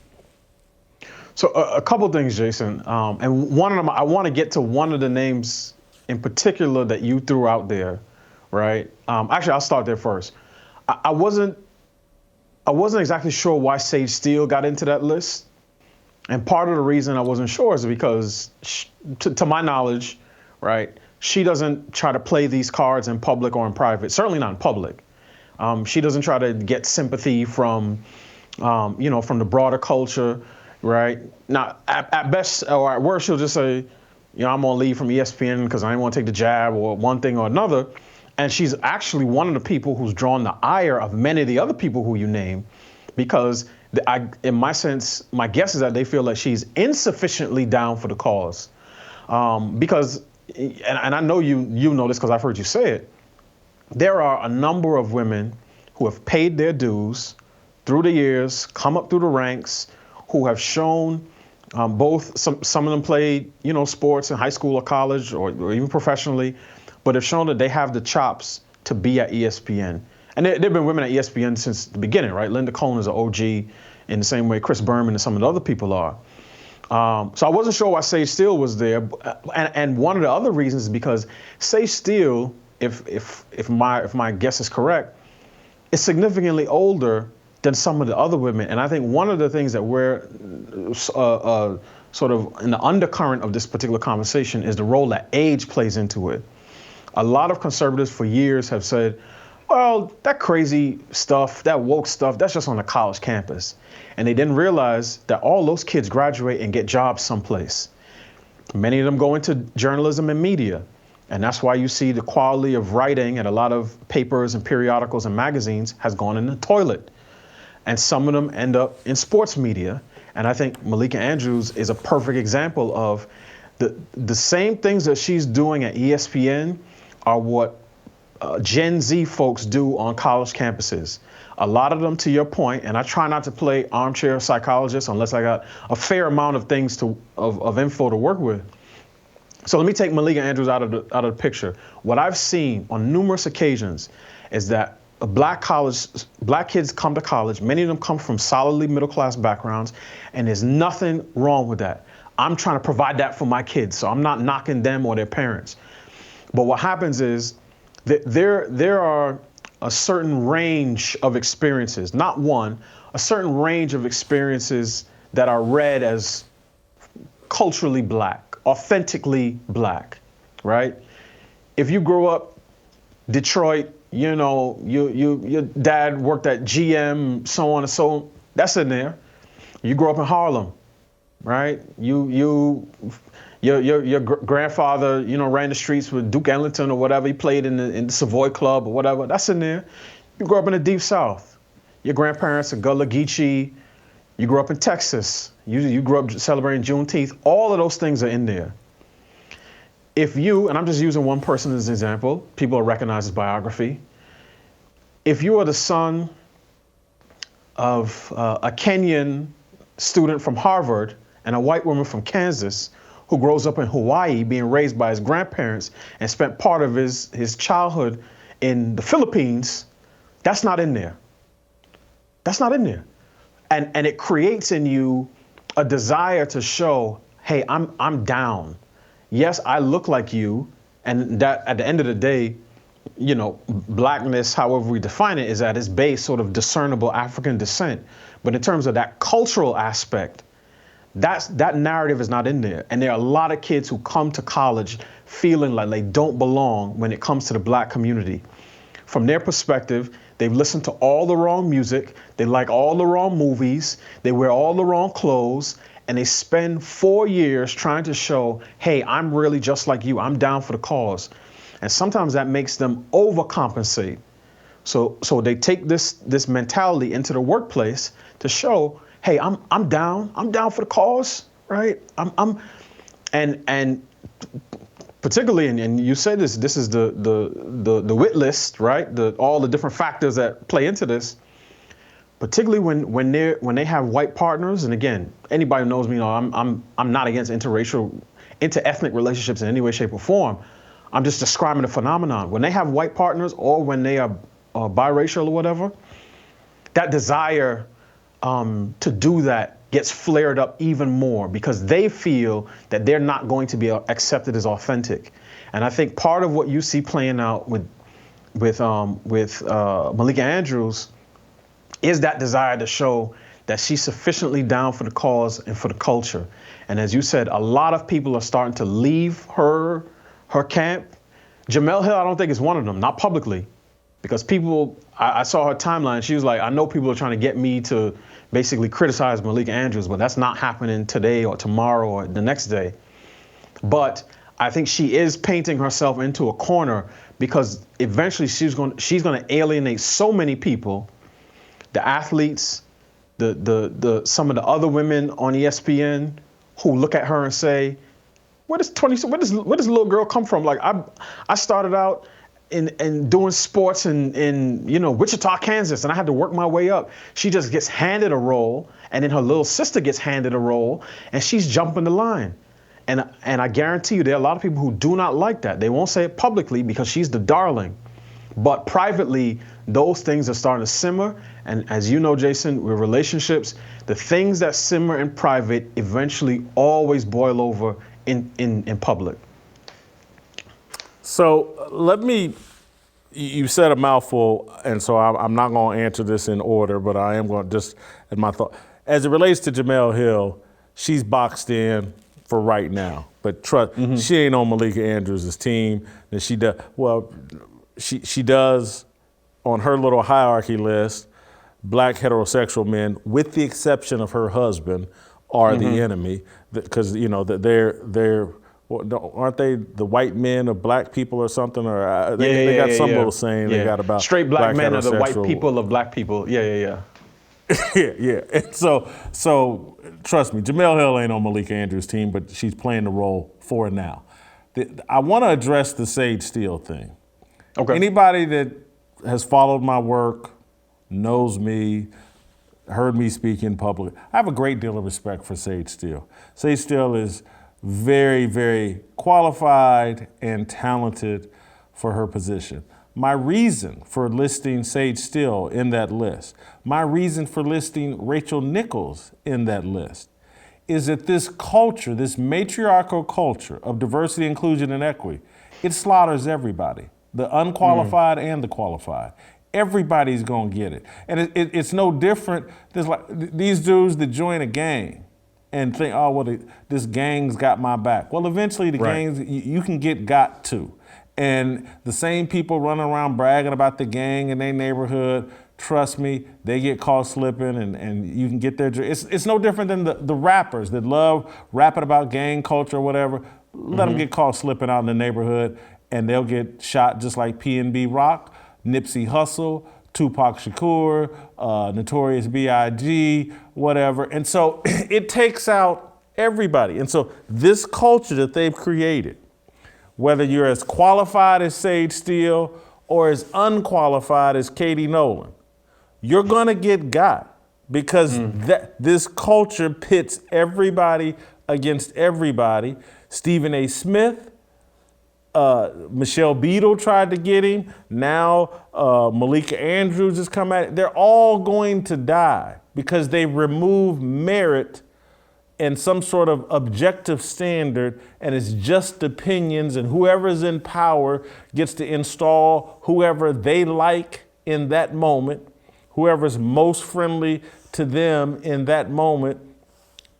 So a couple things, Jason, and one of them, I want to get to one of the names in particular that you threw out there, right? Actually, I'll start there first. I wasn't exactly sure why Sage Steele got into that list. And part of the reason I wasn't sure is because, to my knowledge, right, she doesn't try to play these cards in public or in private, certainly not in public. She doesn't try to get sympathy from the broader culture, right? Now, at best or at worst, she'll just say, I'm going to leave from ESPN because I didn't want to take the jab or one thing or another. And she's actually one of the people who's drawn the ire of many of the other people who you name, because in my sense, my guess is that they feel like she's insufficiently down for the cause. Because, and I know you know this because I've heard you say it, there are a number of women who have paid their dues through the years, come up through the ranks, who have shown both, some of them played, sports in high school or college or even professionally, but have shown that they have the chops to be at ESPN. And there have been women at ESPN since the beginning, right? Linda Cohn is an OG in the same way Chris Berman and some of the other people are. So I wasn't sure why Sage Steele was there. And one of the other reasons is because Sage Steele, if my guess is correct, is significantly older than some of the other women. And I think one of the things that we're sort of in the undercurrent of this particular conversation is the role that age plays into it. A lot of conservatives for years have said, well, that crazy stuff, that woke stuff, that's just on a college campus. And they didn't realize that all those kids graduate and get jobs someplace. Many of them go into journalism and media. And that's why you see the quality of writing at a lot of papers and periodicals and magazines has gone in the toilet. And some of them end up in sports media. And I think Malika Andrews is a perfect example of the same things that she's doing at ESPN are what Gen Z folks do on college campuses. A lot of them, to your point, and I try not to play armchair psychologist unless I got a fair amount of things of info to work with. So let me take Malika Andrews out of the picture. What I've seen on numerous occasions is that black kids come to college. Many of them come from solidly middle-class backgrounds, and there's nothing wrong with that. I'm trying to provide that for my kids, so I'm not knocking them or their parents. But what happens is that there are a certain range of experiences, not one, a certain range of experiences that are read as culturally black, authentically black, right? If you grow up Detroit, your dad worked at GM, so on and so on, that's in there. You grew up in Harlem, right? Your grandfather, ran the streets with Duke Ellington or whatever. He played in the Savoy Club or whatever. That's in there. You grew up in the Deep South. Your grandparents are Gullah Geechee. You grew up in Texas. You grew up celebrating Juneteenth. All of those things are in there. If you, and I'm just using one person as an example, people will recognize his biography. If you are the son of a Kenyan student from Harvard and a white woman from Kansas who grows up in Hawaii being raised by his grandparents and spent part of his childhood in the Philippines, that's not in there. That's not in there. And it creates in you a desire to show, hey, I'm down. Yes, I look like you, and that at the end of the day, blackness, however we define it, is at its base sort of discernible African descent. But in terms of that cultural aspect, that narrative is not in there. And there are a lot of kids who come to college feeling like they don't belong when it comes to the black community. From their perspective, they've listened to all the wrong music, they like all the wrong movies, they wear all the wrong clothes, and they spend 4 years trying to show, hey, I'm really just like you. I'm down for the cause. And sometimes that makes them overcompensate. So they take this mentality into the workplace to show, hey, I'm down for the cause, right? And particularly, and you say this is the wit list, right? All the different factors that play into this. Particularly when they have white partners, and again, anybody who knows me, I'm not against inter-ethnic relationships in any way, shape, or form. I'm just describing the phenomenon. When they have white partners, or when they are biracial or whatever, that desire to do that gets flared up even more because they feel that they're not going to be accepted as authentic. And I think part of what you see playing out with Malika Andrews is that desire to show that she's sufficiently down for the cause and for the culture. And as you said, a lot of people are starting to leave her camp. Jemele Hill, I don't think is one of them, not publicly, because I saw her timeline. She was like, I know people are trying to get me to basically criticize Malika Andrews, but that's not happening today or tomorrow or the next day. But I think she is painting herself into a corner because eventually she's going to alienate so many people. The athletes, some of the other women on ESPN who look at her and say, where does this little girl come from? Like I started out in doing sports in Wichita, Kansas, and I had to work my way up. She just gets handed a role, and then her little sister gets handed a role, and she's jumping the line. And I guarantee you there are a lot of people who do not like that. They won't say it publicly because she's the darling. But privately, those things are starting to simmer. And as you know, Jason, with relationships, the things that simmer in private eventually always boil over in public. So you said a mouthful, and so I'm not going to answer this in order, but I am going to just, in my thought. As it relates to Jemele Hill, she's boxed in for right now. But trust, she ain't on Malika Andrews' team. And she does, well, she does on her little hierarchy list, black heterosexual men, with the exception of her husband, are the enemy, because they're aren't they the white men of black people or something? Or they got some little saying they got about straight black men are the white people of black people. Yeah. yeah. And so trust me, Jemele Hill ain't on Malika Andrews' team, but she's playing the role for it now. I want to address the Sage Steele thing. Okay. Anybody that has followed my work, knows me, heard me speak in public, I have a great deal of respect for Sage Steele. Sage Steele is very, very qualified and talented for her position. My reason for listing Sage Steele in that list, my reason for listing Rachel Nichols in that list, is that this culture, this matriarchal culture of diversity, inclusion, and equity, it slaughters everybody, the unqualified and the qualified. Everybody's gonna get it. And it's no different. There's like these dudes that join a gang and think, oh, well, this gang's got my back. Well, eventually the gangs, you can get got to. And the same people running around bragging about the gang in their neighborhood, trust me, they get caught slipping and you can get their, it's no different than the rappers that love rapping about gang culture or whatever. Let them get caught slipping out in the neighborhood and they'll get shot just like P&B Rock, Nipsey Hussle, Tupac Shakur, Notorious B.I.G., whatever. And so it takes out everybody. And so this culture that they've created, whether you're as qualified as Sage Steele or as unqualified as Katie Nolan, you're gonna get got because this culture pits everybody against everybody. Stephen A. Smith, Michelle Beadle tried to get him. Now Malika Andrews has come at it. They're all going to die because they remove merit and some sort of objective standard, and it's just opinions, and whoever's in power gets to install whoever they like in that moment, whoever's most friendly to them in that moment.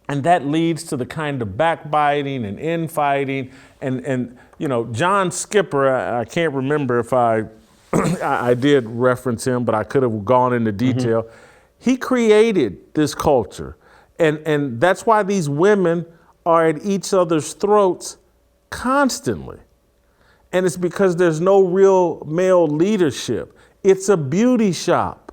And that leads to the kind of backbiting and infighting. And John Skipper, I can't remember if I did reference him, but I could have gone into detail. He created this culture. And that's why these women are at each other's throats constantly. And it's because there's no real male leadership. It's a beauty shop.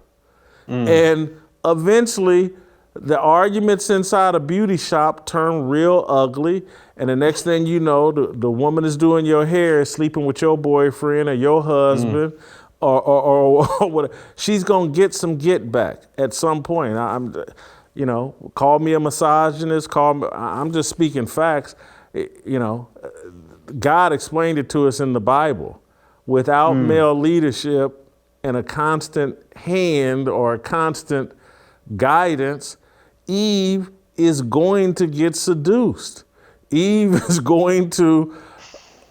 And eventually, the arguments inside a beauty shop turn real ugly. And the next thing you know, the woman is doing your hair, sleeping with your boyfriend or your husband, or whatever. She's gonna get some get back at some point. Call me a misogynist. I'm just speaking facts. God explained it to us in the Bible. Without male leadership and a constant hand or a constant guidance, Eve is going to get seduced. Eve is going to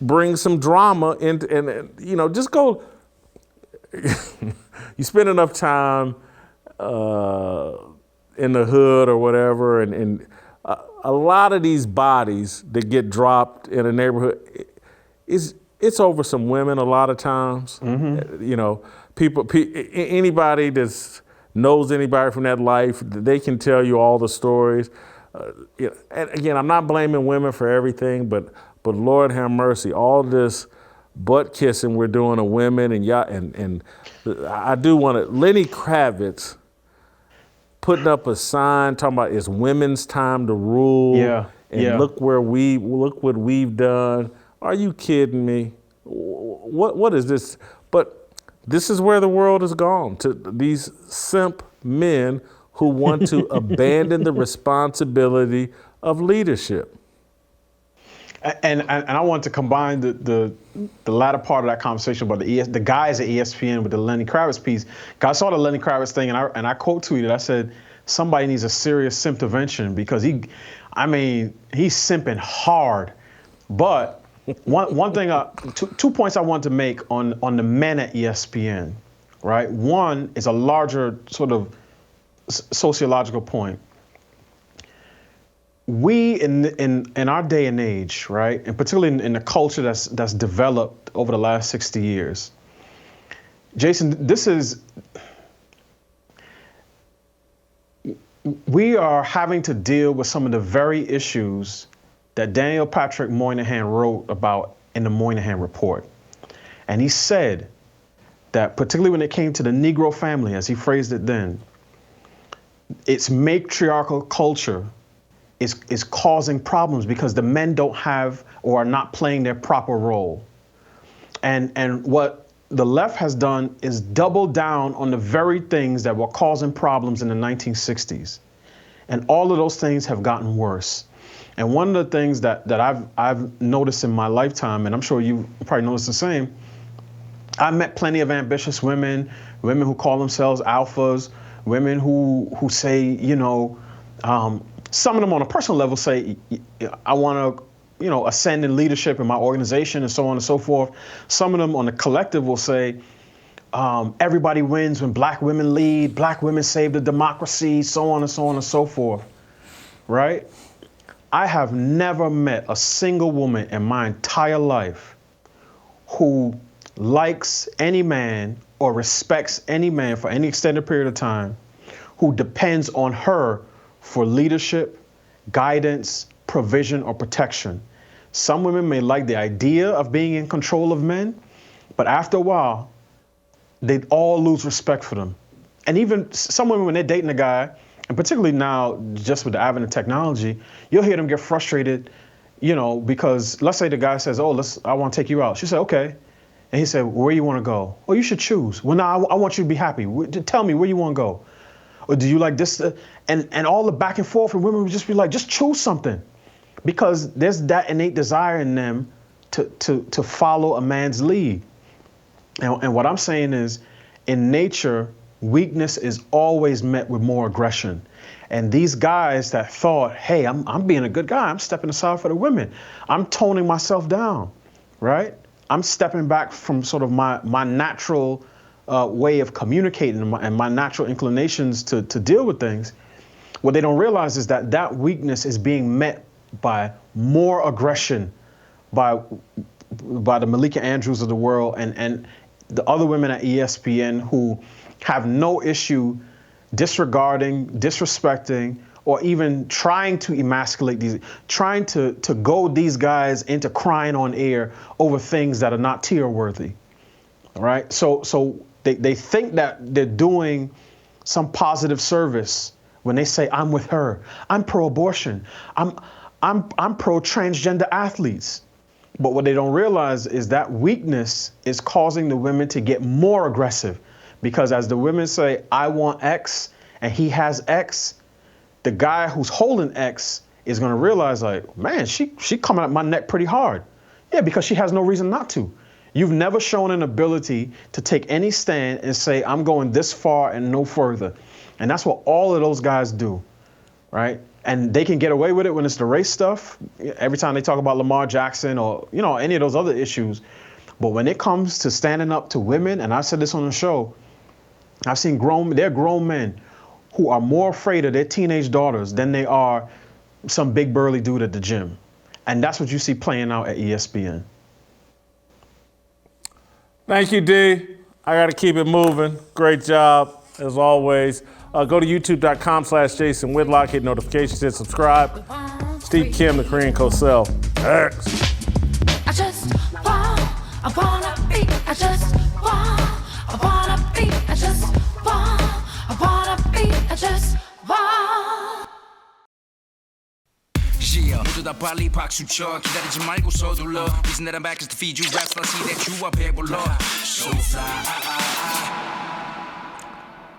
bring some drama into, and just go. You spend enough time in the hood or whatever, and a lot of these bodies that get dropped in a neighborhood, it's over some women a lot of times. Anybody that knows anybody from that life, they can tell you all the stories. And again, I'm not blaming women for everything, but Lord have mercy, all this butt kissing we're doing to women, and I do want to. Lenny Kravitz putting up a sign talking about it's women's time to rule. Look what we've done. Are you kidding me? What is this? But this is where the world has gone, to these simp men who want to abandon the responsibility of leadership. And I want to combine the latter part of that conversation about the guys at ESPN with the Lenny Kravitz piece. I saw the Lenny Kravitz thing, and I quote tweeted. I said, somebody needs a serious simp intervention, because he's simping hard. But one thing, 2 points I want to make on the men at ESPN, right? One is a larger sort of sociological point. We in our day and age, right, and particularly in the culture that's developed over the last 60 years, Jason, we are having to deal with some of the very issues that Daniel Patrick Moynihan wrote about in the Moynihan Report. And he said that particularly when it came to the Negro family, as he phrased it then, its matriarchal culture is causing problems because the men don't have or are not playing their proper role. And what the left has done is double down on the very things that were causing problems in the 1960s. And all of those things have gotten worse. And one of the things that I've noticed in my lifetime, and I'm sure you probably noticed the same, I met plenty of ambitious women who call themselves alphas, women who say, some of them on a personal level say, I want to, ascend in leadership in my organization and so on and so forth. Some of them on the collective will say, everybody wins when black women lead, black women save the democracy, so on and so on and so forth, right? I have never met a single woman in my entire life who likes any man or respects any man for any extended period of time who depends on her for leadership, guidance, provision, or protection. Some women may like the idea of being in control of men, but after a while, they all lose respect for them. And even some women, when they're dating a guy, and particularly now, just with the advent of technology, you'll hear them get frustrated, because let's say the guy says, I want to take you out. She said, okay. And he said, where you want to go? Oh, you should choose. Well, no, I want you to be happy. Tell me where you want to go. Or do you like this? And all the back and forth, and women would just be like, just choose something. Because there's that innate desire in them to follow a man's lead. And what I'm saying is, in nature, weakness is always met with more aggression. And these guys that thought, hey, I'm being a good guy, I'm stepping aside for the women, I'm toning myself down, right? I'm stepping back from sort of my natural way of communicating and my natural inclinations to deal with things. What they don't realize is that weakness is being met by more aggression by the Malika Andrews of the world and the other women at ESPN who have no issue disregarding, disrespecting, or even trying to emasculate these, trying to goad these guys into crying on air over things that are not tier worthy. All right. So they think that they're doing some positive service when they say, I'm with her, I'm pro-abortion, I'm pro-transgender athletes. But what they don't realize is that weakness is causing the women to get more aggressive, because as the women say, I want X, and he has X, the guy who's holding X is going to realize, like, man, she coming at my neck pretty hard. Yeah, because she has no reason not to. You've never shown an ability to take any stand and say, I'm going this far and no further. And that's what all of those guys do, right? And they can get away with it when it's the race stuff. Every time they talk about Lamar Jackson or, any of those other issues. But when it comes to standing up to women, and I said this on the show, I've seen grown men who are more afraid of their teenage daughters than they are some big burly dude at the gym. And that's what you see playing out at ESPN. Thank you, D. I got to keep it moving. Great job, as always. Go to youtube.com/Jason Whitlock, hit notifications, hit subscribe. Steve Kim, the Korean Cosell. X. I just I wanna be, I just I wanna be, I just I wanna be, I just Yeah, 모두 다 빨리 박수 쳐 기다리지 말고 서둘러 Reason that I'm back is to feed you raps I see that you up here below So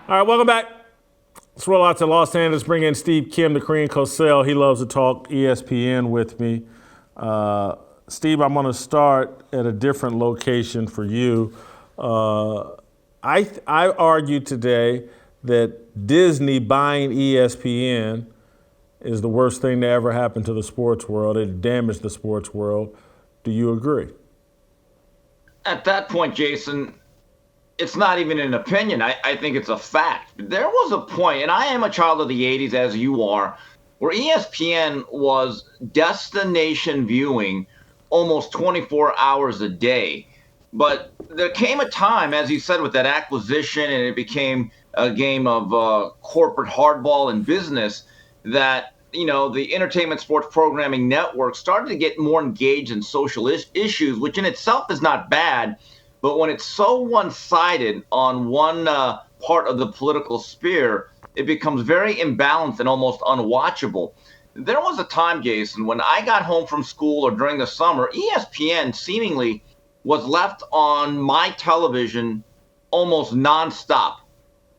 All right, welcome back. Let's roll out to Los Angeles, bring in Steve Kim, the Korean Cosell. He loves to talk ESPN with me. Steve, I'm going to start at a different location for you. I argued today that Disney buying ESPN is the worst thing to ever happen to the sports world. It damaged the sports world. Do you agree? At that point, Jason, it's not even an opinion. I think it's a fact. There was a point, and I am a child of the 80s, as you are, where ESPN was destination viewing almost 24 hours a day. But there came a time, as you said, with that acquisition, and it became a game of corporate hardball and business, that the entertainment sports programming network started to get more engaged in social issues, which in itself is not bad. But when it's so one-sided on one part of the political sphere, it becomes very imbalanced and almost unwatchable. There was a time, Jason, when I got home from school or during the summer, ESPN seemingly was left on my television almost nonstop,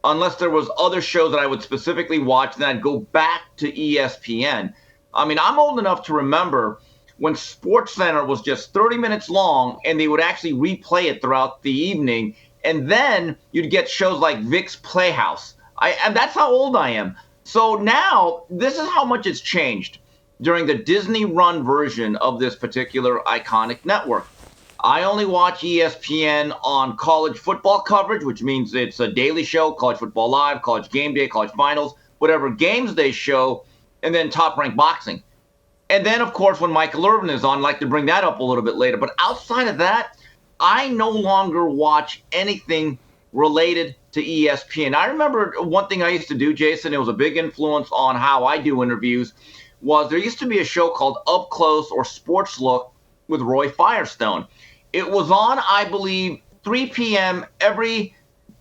unless there was other shows that I would specifically watch, then I'd go back to ESPN. I mean, I'm old enough to remember when SportsCenter was just 30 minutes long and they would actually replay it throughout the evening. And then you'd get shows like Vic's Playhouse. And that's how old I am. So now this is how much it's changed during the Disney-run version of this particular iconic network. I only watch ESPN on college football coverage, which means it's a daily show, College Football Live, College Game Day, College Finals, whatever games they show, and then Top Rank Boxing. And then, of course, when Michael Irvin is on, I'd like to bring that up a little bit later. But outside of that, I no longer watch anything related to ESPN. I remember one thing I used to do, Jason, it was a big influence on how I do interviews, was there used to be a show called Up Close or Sports Look with Roy Firestone. It was on, I believe, 3 p.m. every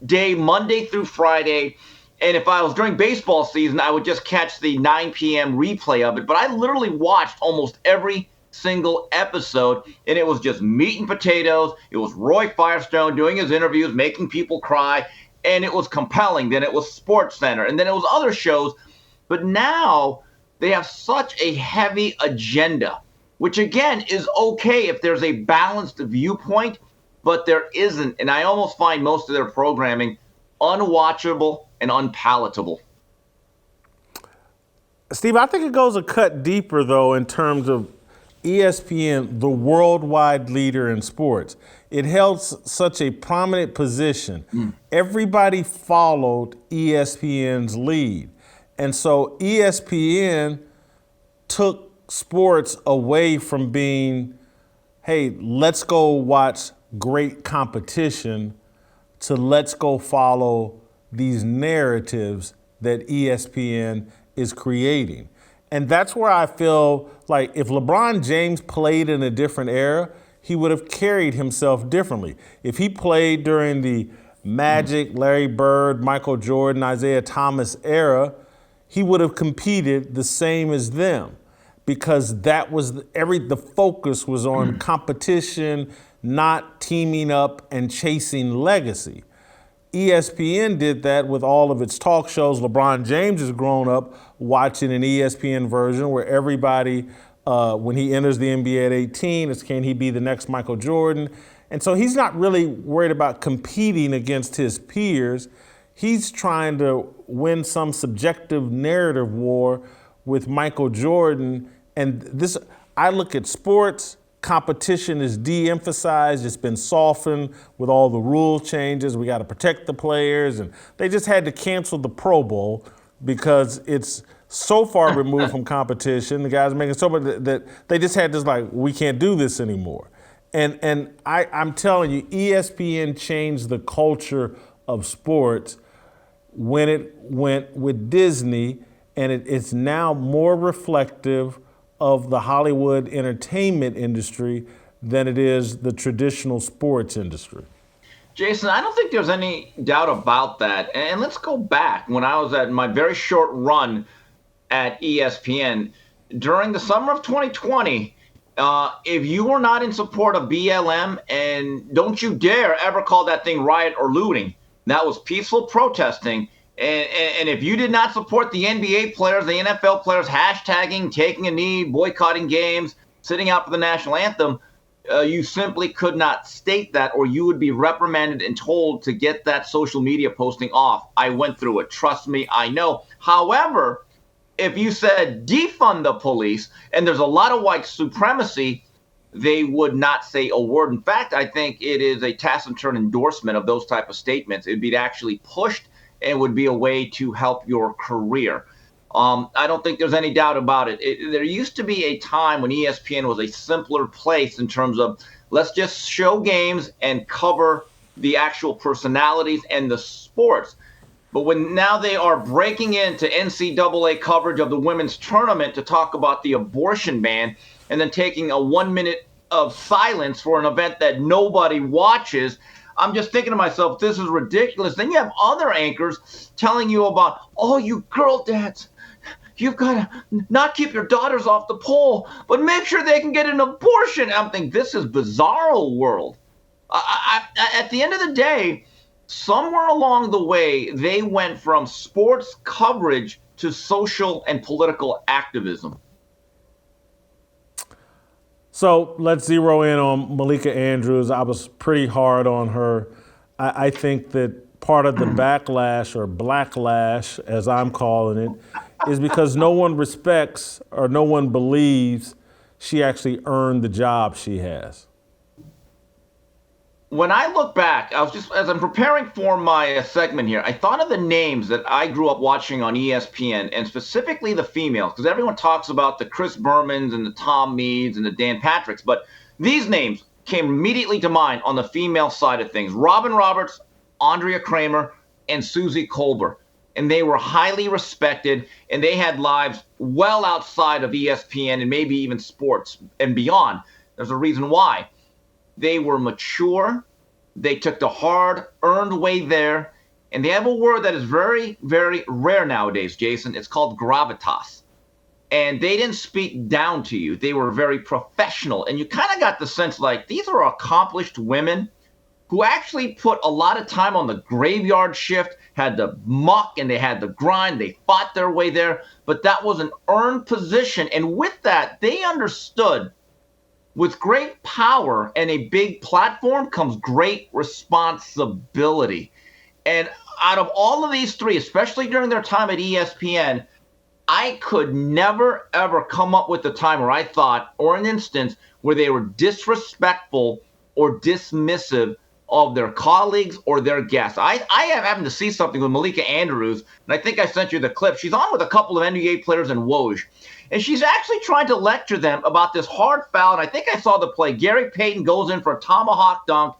day, Monday through Friday. And if I was during baseball season, I would just catch the 9 p.m. replay of it. But I literally watched almost every single episode, and it was just meat and potatoes. It was Roy Firestone doing his interviews, making people cry, and it was compelling. Then it was SportsCenter, and then it was other shows. But now they have such a heavy agenda, which, again, is okay if there's a balanced viewpoint, but there isn't. And I almost find most of their programming unwatchable and unpalatable. Steve, I think it goes a cut deeper, though, in terms of ESPN, the worldwide leader in sports. It held such a prominent position. Everybody followed ESPN's lead. And so ESPN took sports away from being, hey, let's go watch great competition, to let's go follow these narratives that ESPN is creating. And that's where I feel like if LeBron James played in a different era, he would have carried himself differently. If he played during the Magic, Larry Bird, Michael Jordan, Isaiah Thomas era, he would have competed the same as them, because that was the focus was on competition, not teaming up and chasing legacy. ESPN did that with all of its talk shows. LeBron James has grown up watching an ESPN version where everybody, when he enters the NBA at 18, it's can he be the next Michael Jordan? And so he's not really worried about competing against his peers. He's trying to win some subjective narrative war with Michael Jordan. And this, I look at sports, competition is de-emphasized. It's been softened with all the rule changes. We got to protect the players. And they just had to cancel the Pro Bowl because it's so far removed from competition. The guys are making so much that they just had this like, we can't do this anymore. And I'm telling you, ESPN changed the culture of sports when it went with Disney, and it's now more reflective of the Hollywood entertainment industry than it is the traditional sports industry. Jason, I don't think there's any doubt about that. And let's go back when I was at my very short run at ESPN during the summer of 2020. If you were not in support of BLM, and don't you dare ever call that thing riot or looting, that was peaceful protesting. And if you did not support the NBA players, the NFL players hashtagging, taking a knee, boycotting games, sitting out for the national anthem, you simply could not state that, or you would be reprimanded and told to get that social media posting off. I went through it. Trust me, I know. However, if you said defund the police, and there's a lot of white supremacy, they would not say a word. In fact, I think it is a taciturn endorsement of those type of statements. It would be actually pushed and would be a way to help your career. I don't think there's any doubt about it. There used to be a time when ESPN was a simpler place in terms of let's just show games and cover the actual personalities and the sports. But when now they are breaking into NCAA coverage of the women's tournament to talk about the abortion ban and then taking a 1 minute of silence for an event that nobody watches, I'm just thinking to myself, this is ridiculous. Then you have other anchors telling you about, oh, you girl dads, you've got to not keep your daughters off the pole, but make sure they can get an abortion. I'm thinking, this is bizarro world. At the end of the day, somewhere along the way, they went from sports coverage to social and political activism. So let's zero in on Malika Andrews. I was pretty hard on her. I think that part of the backlash, or blacklash, as I'm calling it, is because no one respects or no one believes she actually earned the job she has. When I look back, I was just, as I'm preparing for my segment here, I thought of the names that I grew up watching on ESPN, and specifically the females, because everyone talks about the Chris Bermans and the Tom Meads and the Dan Patricks, but these names came immediately to mind on the female side of things. Robin Roberts, Andrea Kramer, and Susie Colbert. And they were highly respected, and they had lives well outside of ESPN and maybe even sports and beyond. There's a reason why. They were mature. They took the hard-earned way there. And they have a word that is very, very rare nowadays, Jason. It's called gravitas. And they didn't speak down to you. They were very professional. And you kind of got the sense like these are accomplished women who actually put a lot of time on the graveyard shift, had the muck and they had the grind. They fought their way there. But that was an earned position. And with that, they understood with great power and a big platform comes great responsibility. And out of all of these three, especially during their time at ESPN, I could never, ever come up with a time where I thought, or an instance, where they were disrespectful or dismissive of their colleagues or their guests. I happened to see something with Malika Andrews, and I think I sent you the clip. She's on with a couple of NBA players in Woj, and she's actually trying to lecture them about this hard foul. And I think I saw the play. Gary Payton goes in for a tomahawk dunk.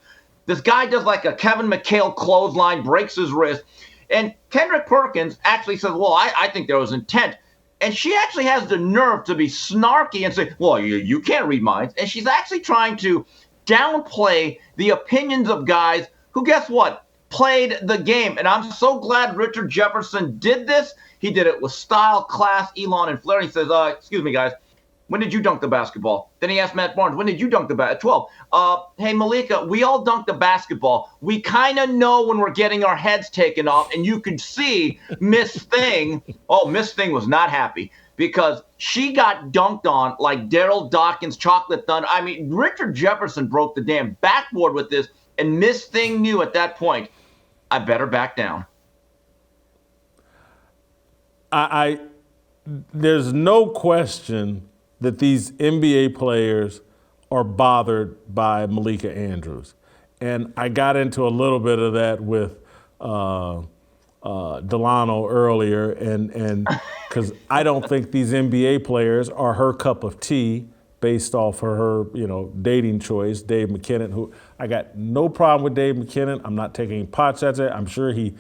This guy does like a Kevin McHale clothesline, breaks his wrist. And Kendrick Perkins actually says, well, I think there was intent. And she actually has the nerve to be snarky and say, well, you can't read minds. And she's actually trying to downplay the opinions of guys who, guess what, played the game. And I'm so glad Richard Jefferson did this. He did it with style, class, Elon, and flair. He says, excuse me, guys, when did you dunk the basketball? Then he asked Matt Barnes, when did you dunk the basketball? At 12. Hey, Malika, we all dunk the basketball. We kind of know when we're getting our heads taken off. And you could see Miss Thing. Oh, Miss Thing was not happy because she got dunked on like Daryl Dawkins' chocolate thunder. I mean, Richard Jefferson broke the damn backboard with this. And Miss Thing knew at that point, I better back down. There's no question that these NBA players are bothered by Malika Andrews. And I got into a little bit of that with Delano earlier, and because I don't think these NBA players are her cup of tea based off of her, dating choice, Dave McKinnon, who I got no problem with Dave McKinnon. I'm not taking pot shots at it. I'm sure he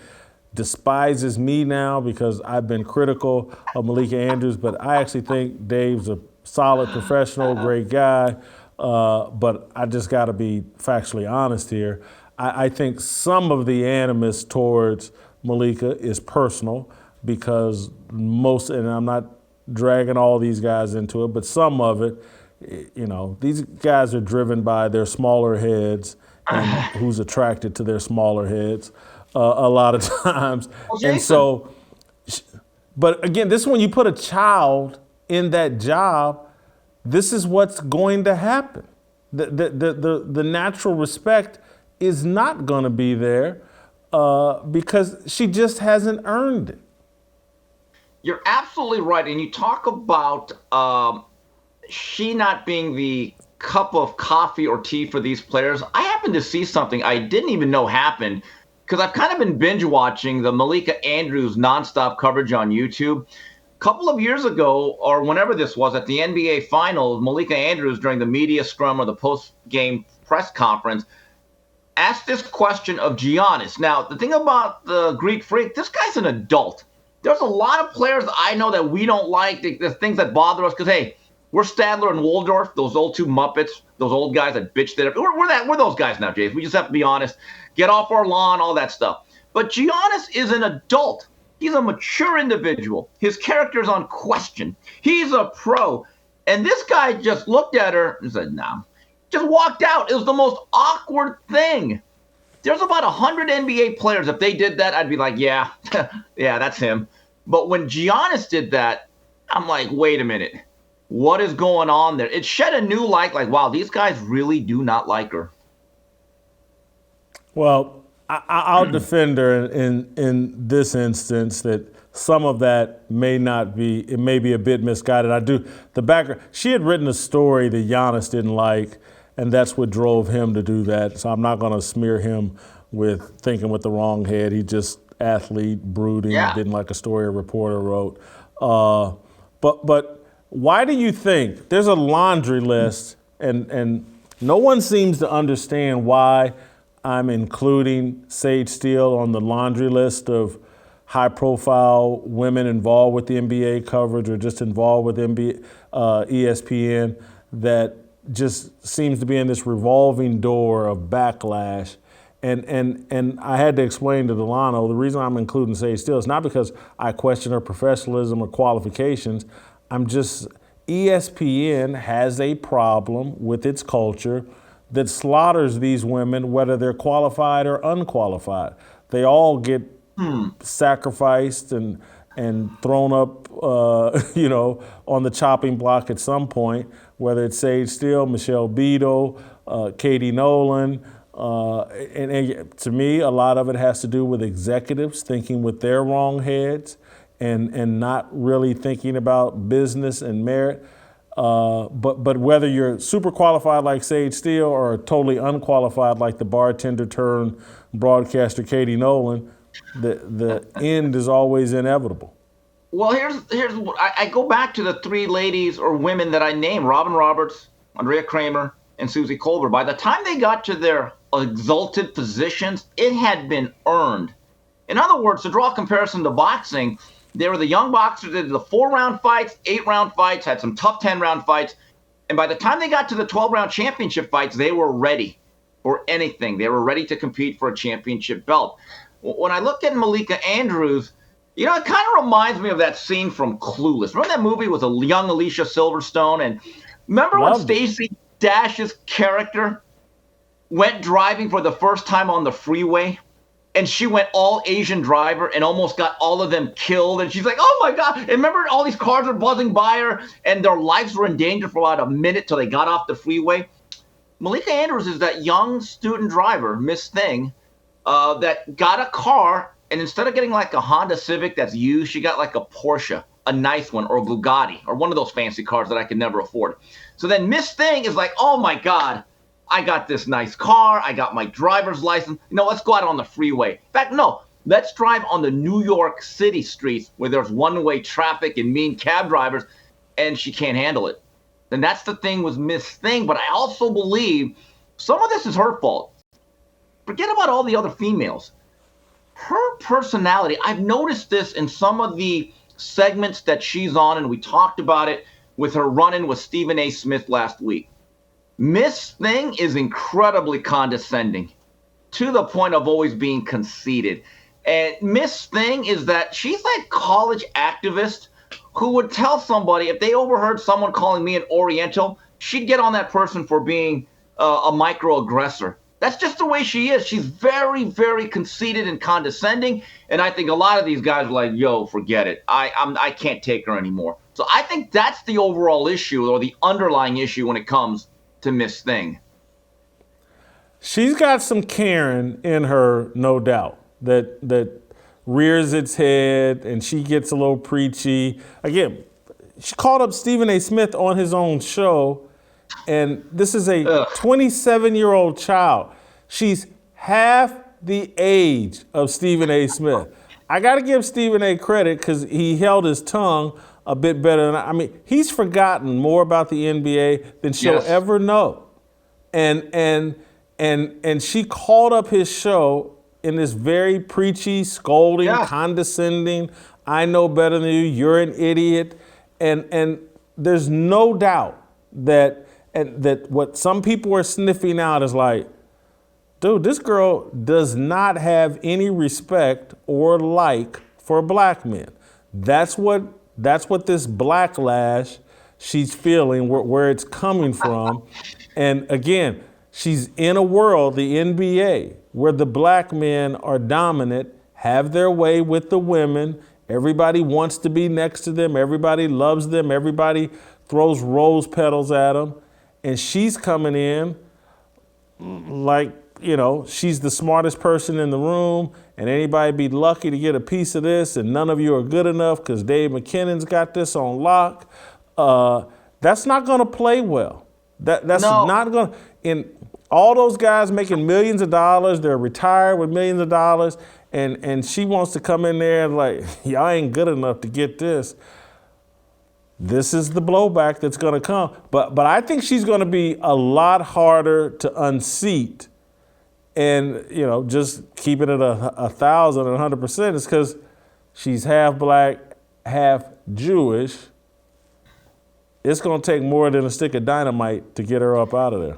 despises me now because I've been critical of Malika Andrews, but I actually think Dave's a solid professional, great guy, but I just got to be factually honest here. I think some of the animus towards Malika is personal because and I'm not dragging all these guys into it, but some of it, these guys are driven by their smaller heads and who's attracted to their smaller heads a lot of times. And so, but again, this is when you put a child in that job, this is what's going to happen. The natural respect is not going to be there because she just hasn't earned it. You're absolutely right. And you talk about she not being the cup of coffee or tea for these players. I happened to see something I didn't even know happened because I've kind of been binge watching the Malika Andrews nonstop coverage on YouTube. Couple of years ago, or whenever this was, at the NBA Finals, Malika Andrews, during the media scrum or the post-game press conference, asked this question of Giannis. Now, the thing about the Greek Freak, this guy's an adult. There's a lot of players I know that we don't like, the things that bother us, because, hey, we're Stadler and Waldorf, those old two Muppets, those old guys that bitched it. We're those guys now, Jace. We just have to be honest. Get off our lawn, all that stuff. But Giannis is an adult. He's a mature individual. His character's on question. He's a pro. And this guy just looked at her and said, nah. Just walked out. It was the most awkward thing. There's about 100 NBA players. If they did that, I'd be like, yeah, yeah, that's him. But when Giannis did that, I'm like, wait a minute. What is going on there? It shed a new light, like, wow, these guys really do not like her. Well, I'll defend her in this instance that some of that may not be, it may be a bit misguided. She had written a story that Giannis didn't like, and that's what drove him to do that. So I'm not going to smear him with thinking with the wrong head. He just athlete, brooding, didn't like a story a reporter wrote. But why do you think there's a laundry list and no one seems to understand why I'm including Sage Steele on the laundry list of high-profile women involved with the NBA coverage or just involved with ESPN that just seems to be in this revolving door of backlash. And I had to explain to Delano, the reason I'm including Sage Steele is not because I question her professionalism or qualifications. ESPN has a problem with its culture that slaughters these women, whether they're qualified or unqualified. They all get sacrificed and thrown up, on the chopping block at some point, whether it's Sage Steele, Michelle Beadle, Katie Nolan. And to me, a lot of it has to do with executives thinking with their wrong heads and not really thinking about business and merit. But whether you're super qualified like Sage Steele or totally unqualified like the bartender turned broadcaster Katie Nolan, the end is always inevitable. Well, here's what I go back to the three ladies or women that I named: Robin Roberts, Andrea Kramer, and Susie Colbert. By the time they got to their exalted positions, it had been earned. In other words, to draw a comparison to boxing, They were the young boxers that did the 4-round fights, 8-round fights, had some tough 10-round fights. And by the time they got to the 12-round championship fights, they were ready for anything. They were ready to compete for a championship belt. When I look at Malika Andrews, it kind of reminds me of that scene from Clueless. Remember that movie with a young Alicia Silverstone? And remember when Stacey Dash's character went driving for the first time on the freeway? And she went all Asian driver and almost got all of them killed. And she's like, oh, my God. And remember all these cars were buzzing by her and their lives were in danger for about a minute till they got off the freeway. Malika Andrews is that young student driver, Miss Thing, that got a car. And instead of getting like a Honda Civic that's used, she got like a Porsche, a nice one, or a Bugatti, or one of those fancy cars that I could never afford. So then Miss Thing is like, oh, my God. I got this nice car. I got my driver's license. Let's go out on the freeway. In fact, no, let's drive on the New York City streets where there's one-way traffic and mean cab drivers, and she can't handle it. And that's the thing with Miss Thing, but I also believe some of this is her fault. Forget about all the other females. Her personality, I've noticed this in some of the segments that she's on, and we talked about it with her run-in with Stephen A. Smith last week. Miss Thing is incredibly condescending to the point of always being conceited. And Miss Thing is that she's like college activist who would tell somebody if they overheard someone calling me an Oriental, she'd get on that person for being a microaggressor. That's just the way she is. She's very, very conceited and condescending. And I think a lot of these guys are like, yo, forget it. I can't take her anymore. So I think that's the overall issue or the underlying issue when it comes to Miss Thing. She's got some Karen in her, no doubt, that rears its head and she gets a little preachy. Again, she called up Stephen A. Smith on his own show, and this is a 27-year-old child. She's half the age of Stephen A. Smith. I got to give Stephen A. credit because he held his tongue a bit better than he's forgotten more about the NBA than she'll ever know. And she called up his show in this very preachy, scolding, condescending, I know better than you, you're an idiot. And there's no doubt that what some people are sniffing out is like, dude, this girl does not have any respect or like for black men. That's what this backlash she's feeling, where it's coming from. And again, she's in a world, the NBA, where the black men are dominant, have their way with the women. Everybody wants to be next to them. Everybody loves them. Everybody throws rose petals at them. And she's coming in like, she's the smartest person in the room, and anybody be lucky to get a piece of this, and none of you are good enough because Dave McKinnon's got this on lock. That's not going to play well. That's not going to. In all those guys making millions of dollars, they're retired with millions of dollars, and she wants to come in there and like, y'all ain't good enough to get this. This is the blowback that's going to come. But I think she's going to be a lot harder to unseat. And, just keeping it 1,000 and 100% is because she's half black, half Jewish. It's going to take more than a stick of dynamite to get her up out of there.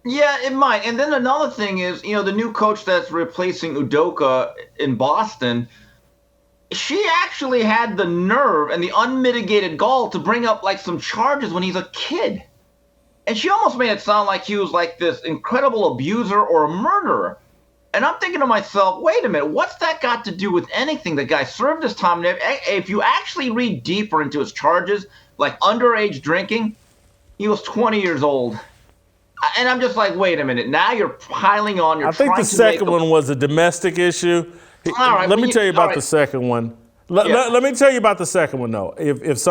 Yeah, it might. And then another thing is, the new coach that's replacing Udoka in Boston, she actually had the nerve and the unmitigated gall to bring up like some charges when he's a kid. And she almost made it sound like he was like this incredible abuser or a murderer. And I'm thinking to myself, wait a minute, what's that got to do with anything? The guy served his time. If you actually read deeper into his charges, like underage drinking, he was 20 years old. And I'm just like, wait a minute, now you're piling on. I think the second one was a domestic issue. All right, let me tell you about the second one. Let me tell you about the second one, though. If there's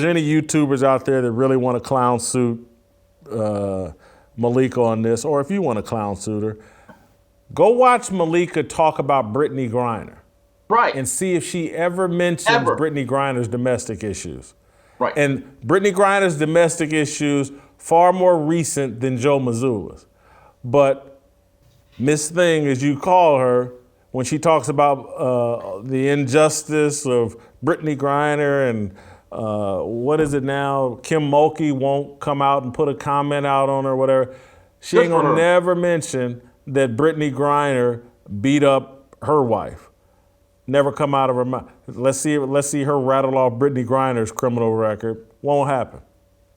any YouTubers out there that really want to clown suit Malika on this, or if you want to clown suit her, go watch Malika talk about Brittany Griner. Right. And see if she ever mentions Brittany Griner's domestic issues. Right. And Brittany Griner's domestic issues far more recent than Joe Mazzulla's. But Miss Thing, as you call her, when she talks about the injustice of Brittany Griner and what is it now? Kim Mulkey won't come out and put a comment out on her or whatever. She ain't gonna never mention that Brittany Griner beat up her wife. Never come out of her mouth. Let's see her rattle off Brittany Griner's criminal record. Won't happen.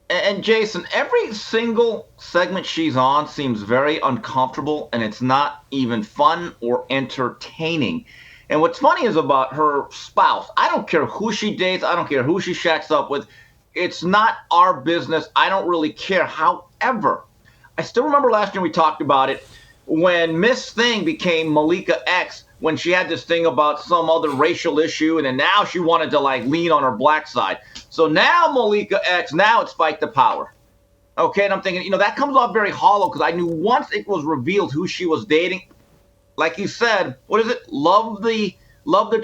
And Jason, every single segment she's on seems very uncomfortable, and it's not even fun or entertaining. And what's funny is about her spouse. I don't care who she dates. I don't care who she shacks up with. It's not our business. I don't really care. However, I still remember last year we talked about it when Miss Thing became Malika X, when she had this thing about some other racial issue, and then now she wanted to lean on her black side. So now Malika X, now it's fight the power. Okay, and I'm thinking, that comes off very hollow because I knew once it was revealed who she was dating, like you said, what is it? Love the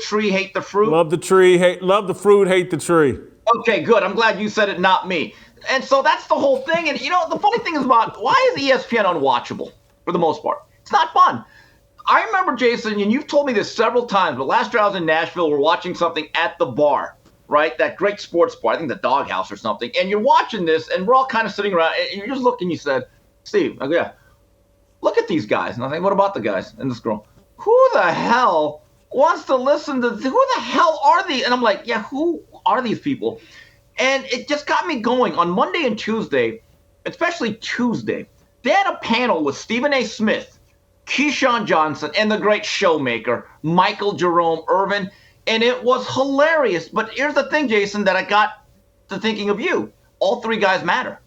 tree, hate the fruit? Love the fruit, hate the tree. Okay, good. I'm glad you said it, not me. And so that's the whole thing. And the funny thing is why is ESPN unwatchable for the most part? It's not fun. I remember, Jason, and you've told me this several times, but last year I was in Nashville, we're watching something at the bar, right? That great sports bar, I think the Doghouse or something. And you're watching this, and we're all kind of sitting around, and you're just looking, you said, Steve, yeah, look at these guys. And I think, what about the guys? And this girl, who the hell wants to listen to, who the hell are these? And I'm like, yeah, who are these people? And it just got me going. On Monday and Tuesday, especially Tuesday, they had a panel with Stephen A. Smith, Keyshawn Johnson, and the great showmaker, Michael Jerome Irvin. And it was hilarious. But here's the thing, Jason, that I got to thinking of you. All three guys matter.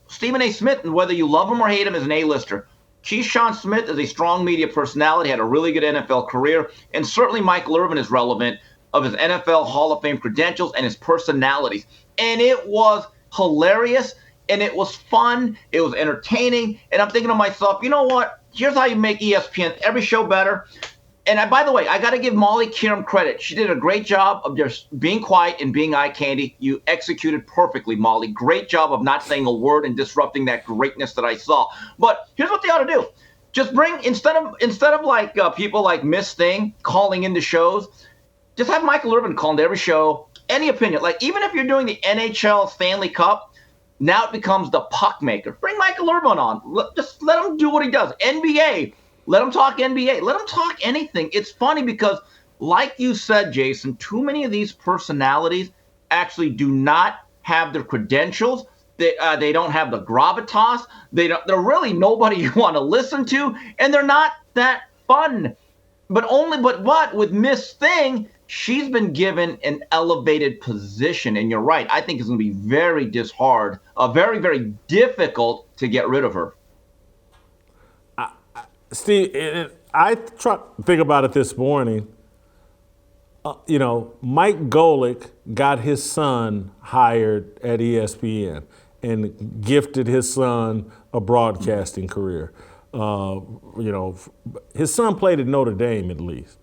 Stephen A. Smith, and whether you love him or hate him, is an A-lister. Keyshawn Smith is a strong media personality, had a really good NFL career. And certainly Michael Irvin is relevant of his NFL Hall of Fame credentials and his personalities. And it was hilarious, and it was fun. It was entertaining. And I'm thinking to myself, you know what? Here's how you make ESPN every show better. And by the way, I got to give Molly Kieram credit. She did a great job of just being quiet and being eye candy. You executed perfectly, Molly. Great job of not saying a word and disrupting that greatness that I saw. But here's what they ought to do. Just bring, instead of people like Miss Thing calling into shows, just have Michael Irvin call into every show, any opinion. Even if you're doing the NHL Stanley Cup, now it becomes the puck maker. Bring Michael Irvin on. Just let him do what he does. NBA, let him talk NBA. Let him talk anything. It's funny because, like you said, Jason, too many of these personalities actually do not have their credentials. They don't have the gravitas. They're really nobody you want to listen to, and they're not that fun. But with Miss Thing, she's been given an elevated position, and you're right. I think it's going to be very very, very difficult to get rid of her. Steve, I tried to think about it this morning. Mike Golick got his son hired at ESPN and gifted his son a broadcasting career. His son played at Notre Dame at least.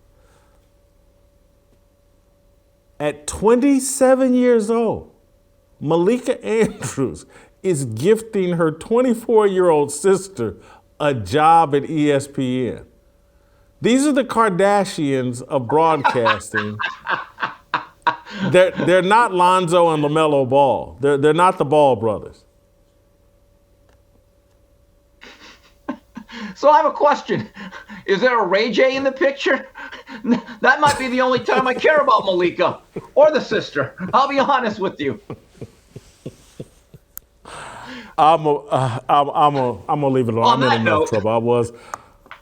At 27 years old, Malika Andrews is gifting her 24-year-old sister a job at ESPN. These are the Kardashians of broadcasting. They're not Lonzo and LaMelo Ball. They're not the Ball brothers. So I have a question. Is there a Ray J in the picture? That might be the only time I care about Malika or the sister. I'll be honest with you. I'm gonna leave it alone. I'm in enough trouble. I was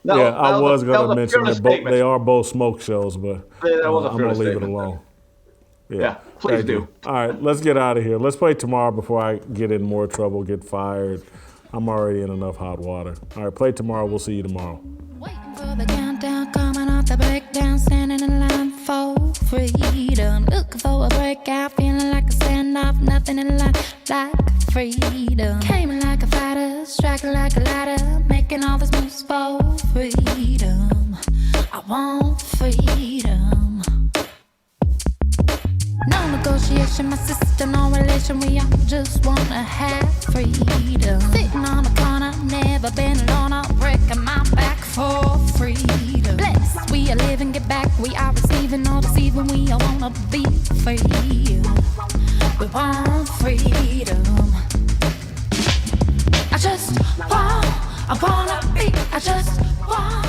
gonna mention that they are both smoke shows, but I'm gonna leave it alone. Yeah, please do. All right, let's get out of here. Let's play tomorrow before I get in more trouble, get fired. I'm already in enough hot water. All right, play tomorrow. We'll see you tomorrow. Waiting for the countdown, coming off the breakdown, standing in line for freedom. Looking for a breakout, feeling like a standoff, nothing in life like freedom. Came in like a fighter, striking like a ladder, making all these moves for freedom. I want freedom. No negotiation, my sister, no relation. We all just wanna have freedom. Sitting on the corner, never been alone. I'm breaking my back for freedom. Blessed, we are living free. We want freedom. I wanna be, I just want